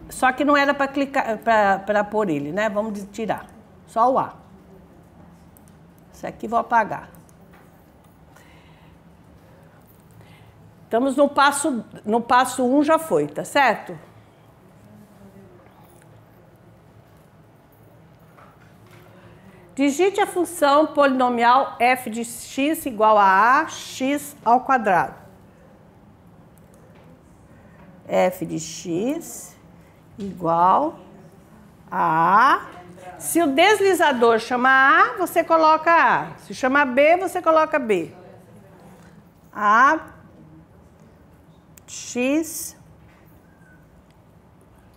só que não era para clicar, para pôr ele, né? Vamos tirar, só o A. Isso aqui vou apagar. Estamos no passo 1, já foi, tá certo? Digite a função polinomial f de x igual a x ao quadrado. F de x igual a Se o deslizador chamar A, você coloca A. Se chamar B, você coloca B. A, x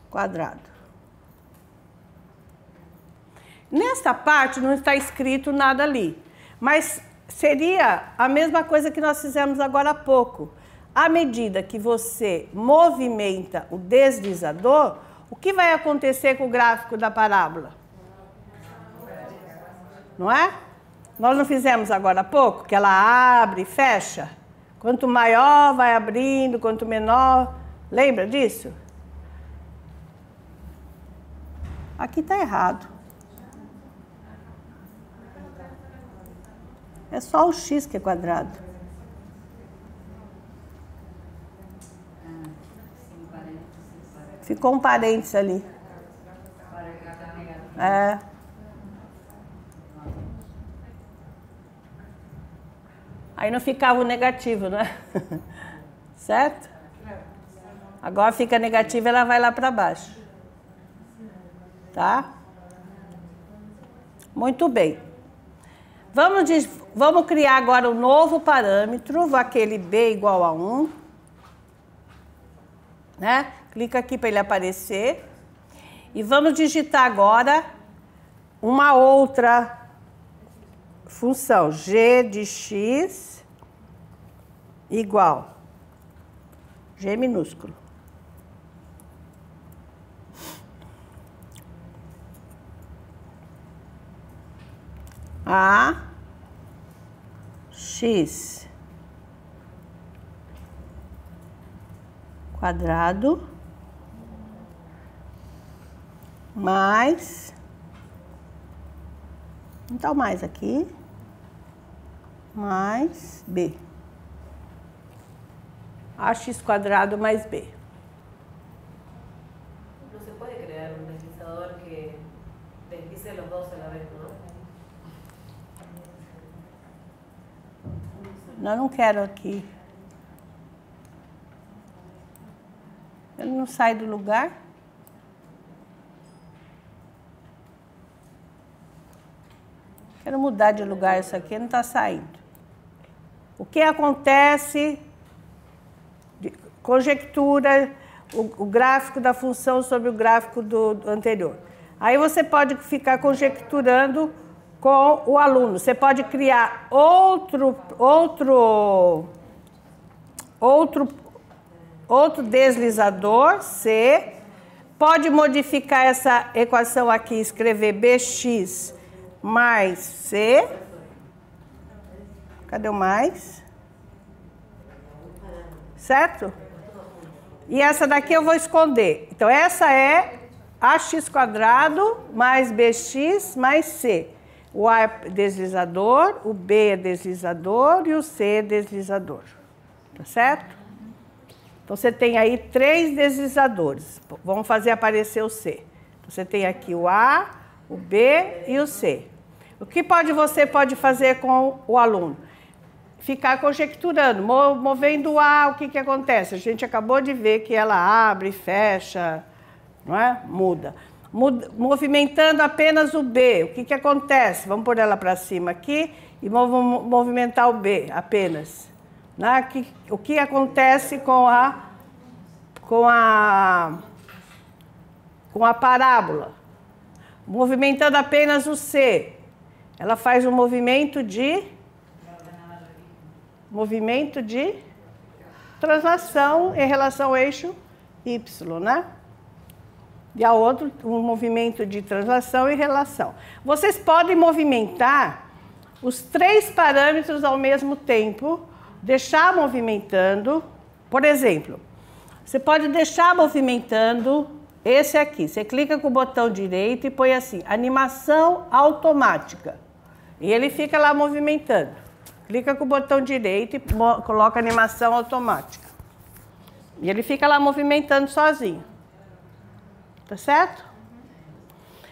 quadrado. Nesta parte não está escrito nada ali, mas seria a mesma coisa que nós fizemos agora há pouco. À medida que você movimenta o deslizador, o que vai acontecer com o gráfico da parábola? Não é? Nós não fizemos agora há pouco que ela abre e fecha? Quanto maior vai abrindo, quanto menor... Lembra disso? Aqui está errado. É só o x que é quadrado. Ficou um parênteses ali. É. Aí não ficava o negativo, né? Certo? Agora fica negativo e ela vai lá para baixo. Tá? Muito bem. Vamos criar agora um novo parâmetro, aquele b igual a 1. Né? Clica aqui para ele aparecer. E vamos digitar agora uma outra função. G de x igual G minúsculo. A x quadrado mais, então mais aqui, mais b. Ax quadrado mais b. No se puede crear un deslizador que deslice los dos a la vez, ¿no? Não, não quero aqui. Ele não sai do lugar. Quero mudar de lugar isso aqui, não está saindo. O que acontece? Conjectura o gráfico da função sobre o gráfico do anterior. Aí você pode ficar conjecturando com o aluno. Você pode criar outro deslizador, C. Pode modificar essa equação aqui, escrever bx mais C. Cadê o mais? Certo? E essa daqui eu vou esconder. Então, essa é ax quadrado mais bx mais C. O A é deslizador, o B é deslizador e o C é deslizador. Tá certo? Então, você tem aí 3 deslizadores. Vamos fazer aparecer o C. Então, você tem aqui o A, o B e o C. O que você pode fazer com o aluno? Ficar conjecturando, movendo o A, o que acontece? A gente acabou de ver que ela abre, fecha, não é? Muda. Movimentando apenas o B, o que acontece? Vamos pôr ela para cima aqui e movimentar o B apenas. Né? O que acontece com a parábola? Movimentando apenas o C, ela faz um movimento de translação em relação ao eixo Y, né? E a outro, um movimento de translação e relação. Vocês podem movimentar os 3 parâmetros ao mesmo tempo, deixar movimentando. Por exemplo, você pode deixar movimentando esse aqui. Você clica com o botão direito e põe assim, animação automática. E ele fica lá movimentando. Clica com o botão direito e coloca animação automática. E ele fica lá movimentando sozinho. Tá certo?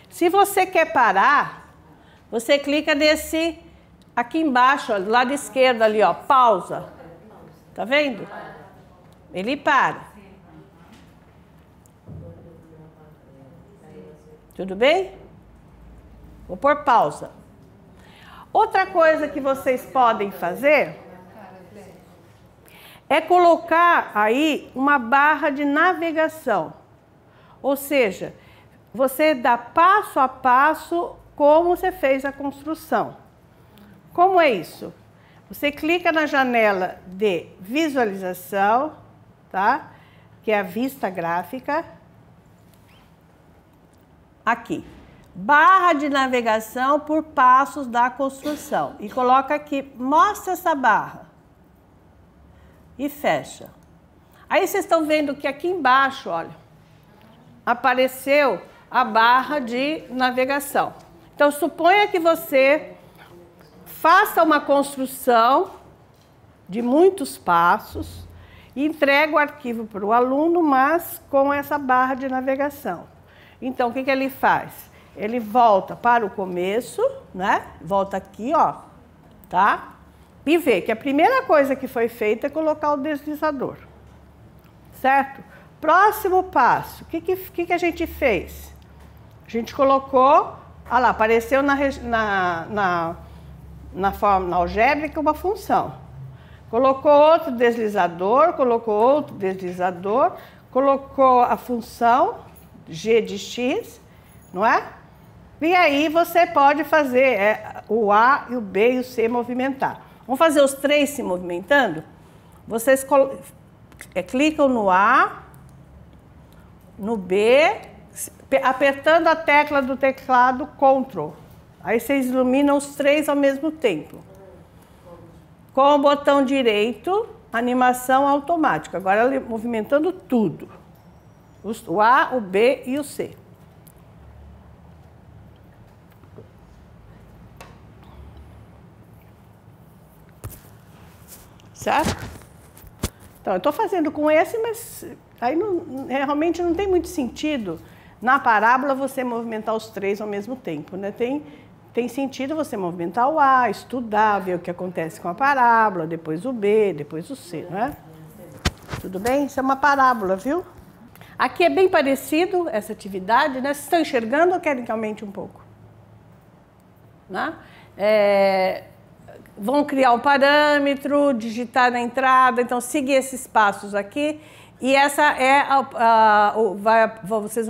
Se você quer parar, você clica nesse aqui embaixo, ó, do lado esquerdo ali, ó, pausa. Tá vendo? Ele para. Tudo bem? Vou pôr pausa. Outra coisa que vocês podem fazer é colocar aí uma barra de navegação. Ou seja, você dá passo a passo como você fez a construção. Como é isso? Você clica na janela de visualização, tá? Que é a vista gráfica. Aqui. Barra de navegação por passos da construção. E coloca aqui, mostra essa barra. E fecha. Aí vocês estão vendo que aqui embaixo, olha, apareceu a barra de navegação. Então, suponha que você faça uma construção de muitos passos e entregue o arquivo para o aluno, mas com essa barra de navegação. Então, o que ele faz? Ele volta para o começo, né? Volta aqui, ó, tá? E vê que a primeira coisa que foi feita é colocar o deslizador, certo? Próximo passo, o que a gente fez? A gente colocou, olha lá, apareceu na forma algébrica uma função. Colocou outro deslizador, colocou a função g de x, não é? E aí você pode fazer o A, e o B e o C movimentar. Vamos fazer os três se movimentando? Vocês clicam no A, no B, apertando a tecla do teclado Ctrl. Aí vocês iluminam os três ao mesmo tempo. Com o botão direito, animação automática. Agora movimentando tudo. O A, o B e o C. Certo? Então, eu estou fazendo com esse, mas aí realmente não tem muito sentido na parábola você movimentar os três ao mesmo tempo, né? Tem sentido você movimentar o A, estudar, ver o que acontece com a parábola, depois o B, depois o C, né? Tudo bem? Isso é uma parábola, viu? Aqui é bem parecido essa atividade, né? Vocês estão enxergando ou querem que aumente um pouco? Né? Vão criar o parâmetro, digitar na entrada, então seguir esses passos aqui. E essa é vocês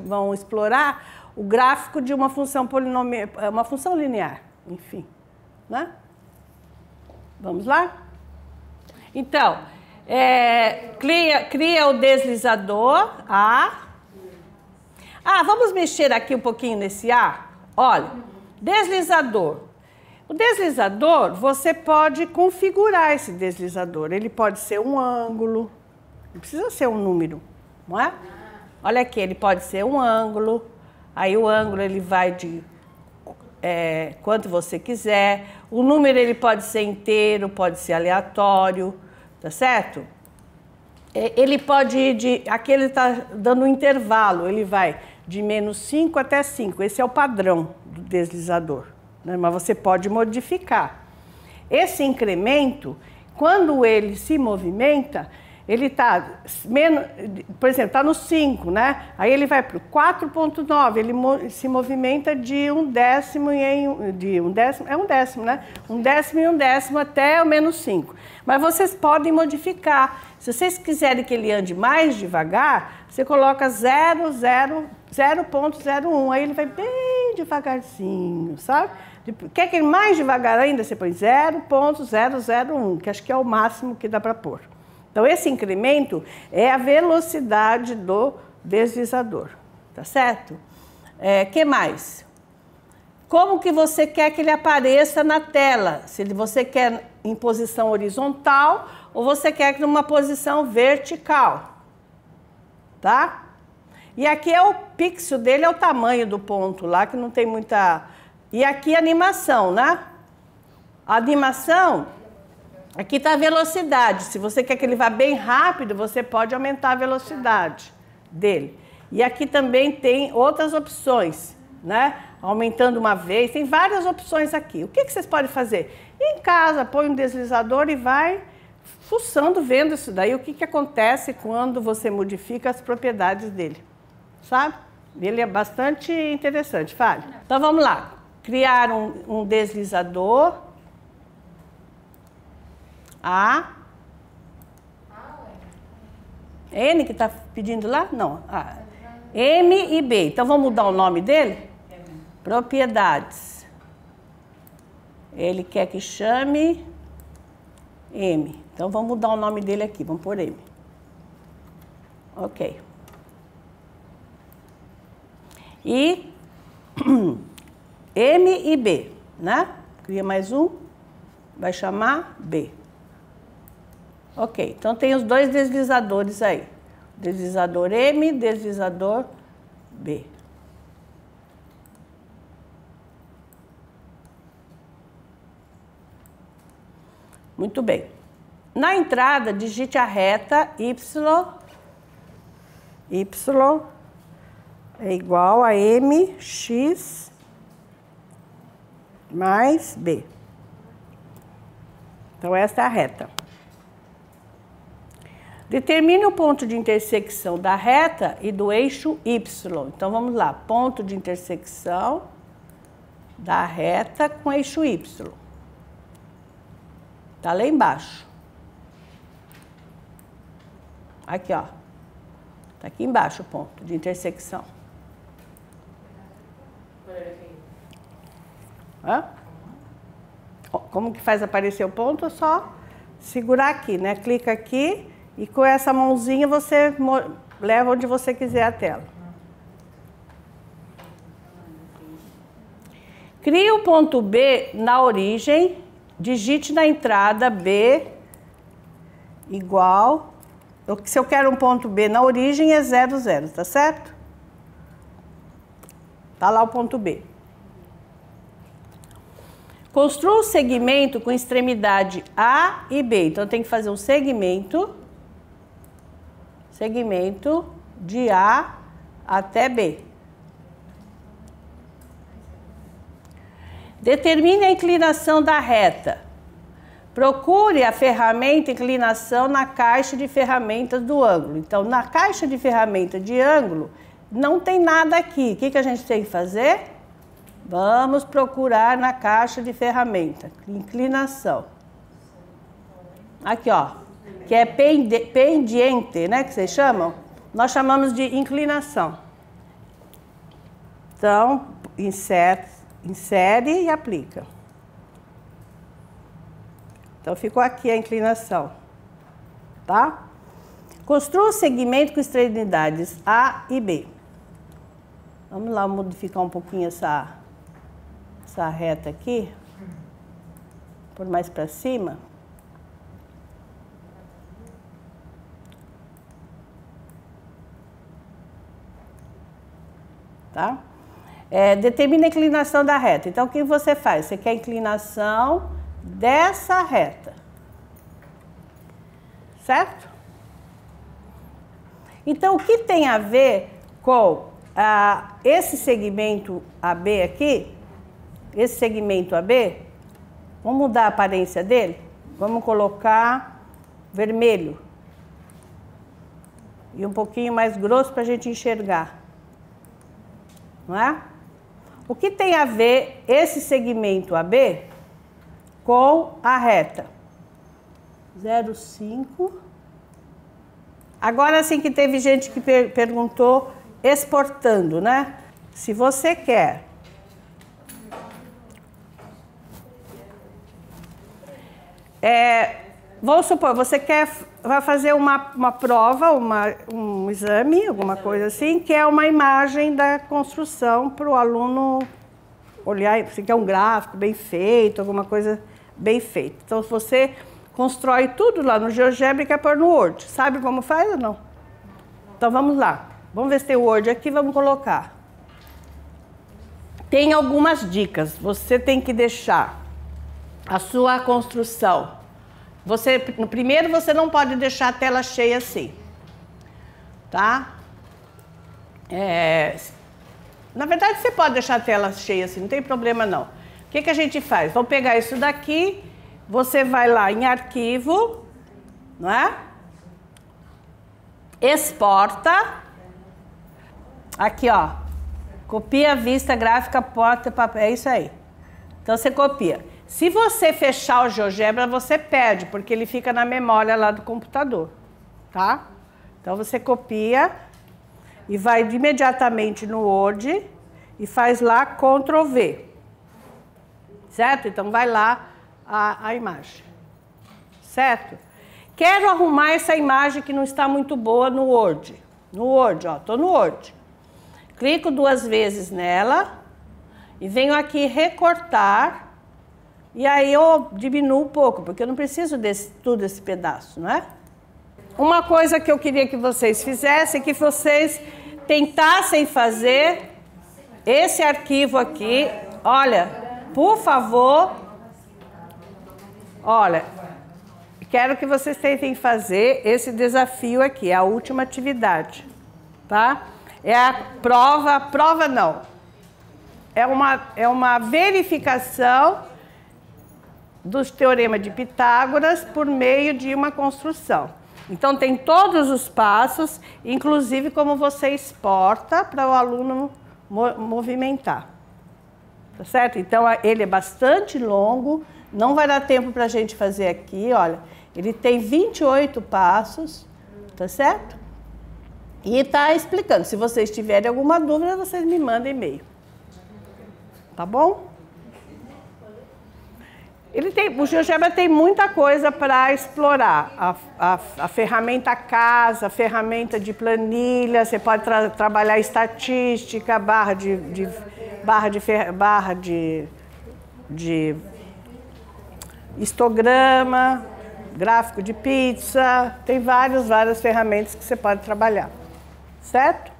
vão explorar o gráfico de uma função polinomial, uma função linear, enfim, né? Vamos lá? Então, cria o deslizador A. Vamos mexer aqui um pouquinho nesse A. Olha, deslizador. O deslizador, você pode configurar esse deslizador. Ele pode ser um ângulo, não precisa ser um número, não é? Olha aqui, ele pode ser um ângulo. Aí o ângulo ele vai de quanto você quiser. O número ele pode ser inteiro, pode ser aleatório, tá certo? Ele pode ir aqui ele está dando um intervalo, ele vai de -5 até 5. Esse é o padrão do deslizador, né? Mas você pode modificar. Esse incremento, quando ele se movimenta, ele está, por exemplo, está no 5, né? Aí ele vai para o 4,9, ele se movimenta de 1/10 né? 1/10 e 1/10 até o -5. Mas vocês podem modificar. Se vocês quiserem que ele ande mais devagar, você coloca 0,01, aí ele vai bem devagarzinho, sabe? Quer que ele mais devagar ainda? Você põe 0,001, que acho que é o máximo que dá para pôr. Então, esse incremento é a velocidade do deslizador, tá certo? Que mais? Como que você quer que ele apareça na tela? Se você quer em posição horizontal ou você quer numa posição vertical, tá? E aqui é o pixel dele, é o tamanho do ponto lá, que não tem muita... E aqui a animação, né? A animação... Aqui está a velocidade. Se você quer que ele vá bem rápido, você pode aumentar a velocidade dele. E aqui também tem outras opções, né? Aumentando uma vez, tem várias opções aqui. O que vocês podem fazer? Em casa, põe um deslizador e vai fuçando, vendo isso daí, o que acontece quando você modifica as propriedades dele, sabe? Ele é bastante interessante, Fábio. Então vamos lá. criar um deslizador A. N que está pedindo lá? Não. M e B. Então, vamos mudar o nome dele? Propriedades. Ele quer que chame M. Então, vamos mudar o nome dele aqui. Vamos pôr M. Ok. E M e B, né? Cria mais um. Vai chamar B. Ok. Então, tem os dois deslizadores aí. Deslizador M, deslizador B. Muito bem. Na entrada, digite a reta Y. Y é igual a MX mais B. Então, essa é a reta. Determine o ponto de intersecção da reta e do eixo Y. Então, vamos lá. Ponto de intersecção da reta com eixo Y. Está lá embaixo. Aqui, ó. Está aqui embaixo o ponto de intersecção. Hã? Como que faz aparecer o ponto? É só segurar aqui, né? Clica aqui e com essa mãozinha você leva onde você quiser a tela. Crie o ponto B na origem. Digite na entrada B igual... Se eu quero um ponto B na origem é 0, 0, tá certo? Tá lá o ponto B. Construa um segmento com extremidade A e B. Então, tem que fazer um segmento de A até B. Determine a inclinação da reta. Procure a ferramenta inclinação na caixa de ferramentas do ângulo. Então, na caixa de ferramenta de ângulo, não tem nada aqui. O que a gente tem que fazer? Vamos procurar na caixa de ferramenta. Inclinação. Aqui, ó. Que é pendiente, né? Que vocês chamam? Nós chamamos de inclinação. Então, insere e aplica. Então, ficou aqui a inclinação, tá? Construa o segmento com extremidades A e B. Vamos lá modificar um pouquinho essa reta aqui. Por mais para cima. Tá? Determina a inclinação da reta. Então, o que você faz? Você quer a inclinação dessa reta. Certo? Então, o que tem a ver com esse segmento AB aqui? Esse segmento AB? Vamos mudar a aparência dele? Vamos colocar vermelho. E um pouquinho mais grosso para a gente enxergar. Não é? O que tem a ver esse segmento AB com a reta? 0,5. Agora sim que teve gente que perguntou exportando, né? Se você quer vamos supor, você vai fazer uma prova, um exame, alguma coisa assim, que é uma imagem da construção para o aluno olhar, se quer um gráfico bem feito, alguma coisa bem feita. Então, você constrói tudo lá no GeoGebra e quer pôr no Word. Sabe como faz ou não? Então, vamos lá. Vamos ver se tem o Word aqui, vamos colocar. Tem algumas dicas. Você tem que deixar a sua construção. No primeiro, você não pode deixar a tela cheia assim. Tá? Na verdade, você pode deixar a tela cheia assim, não tem problema não. O que a gente faz? Vamos pegar isso daqui, você vai lá em arquivo, não é? Exporta. Aqui, ó. Copia, vista, gráfica, porta, papel, é isso aí. Então você copia. Se você fechar o GeoGebra, você perde, porque ele fica na memória lá do computador, tá? Então você copia e vai imediatamente no Word e faz lá Ctrl V, certo? Então vai lá a imagem, certo? Quero arrumar essa imagem que não está muito boa no Word. No Word, ó, tô no Word. Clico 2 vezes nela e venho aqui recortar. E aí eu diminuo um pouco, porque eu não preciso de tudo esse pedaço, não é? Uma coisa que eu queria que vocês fizessem é que vocês tentassem fazer esse arquivo aqui. Olha, por favor, olha, quero que vocês tentem fazer esse desafio aqui, a última atividade, tá? É a prova não, é uma verificação dos teoremas de Pitágoras por meio de uma construção. Então tem todos os passos, inclusive como você exporta para o aluno movimentar. Tá certo? Então ele é bastante longo, não vai dar tempo para a gente fazer aqui, olha. Ele tem 28 passos, tá certo? E está explicando. Se vocês tiverem alguma dúvida, vocês me mandem e-mail. Tá bom? O GeoGebra tem muita coisa para explorar. A ferramenta casa, a ferramenta de planilha, você pode trabalhar estatística, barra de histograma, gráfico de pizza. Tem várias ferramentas que você pode trabalhar. Certo?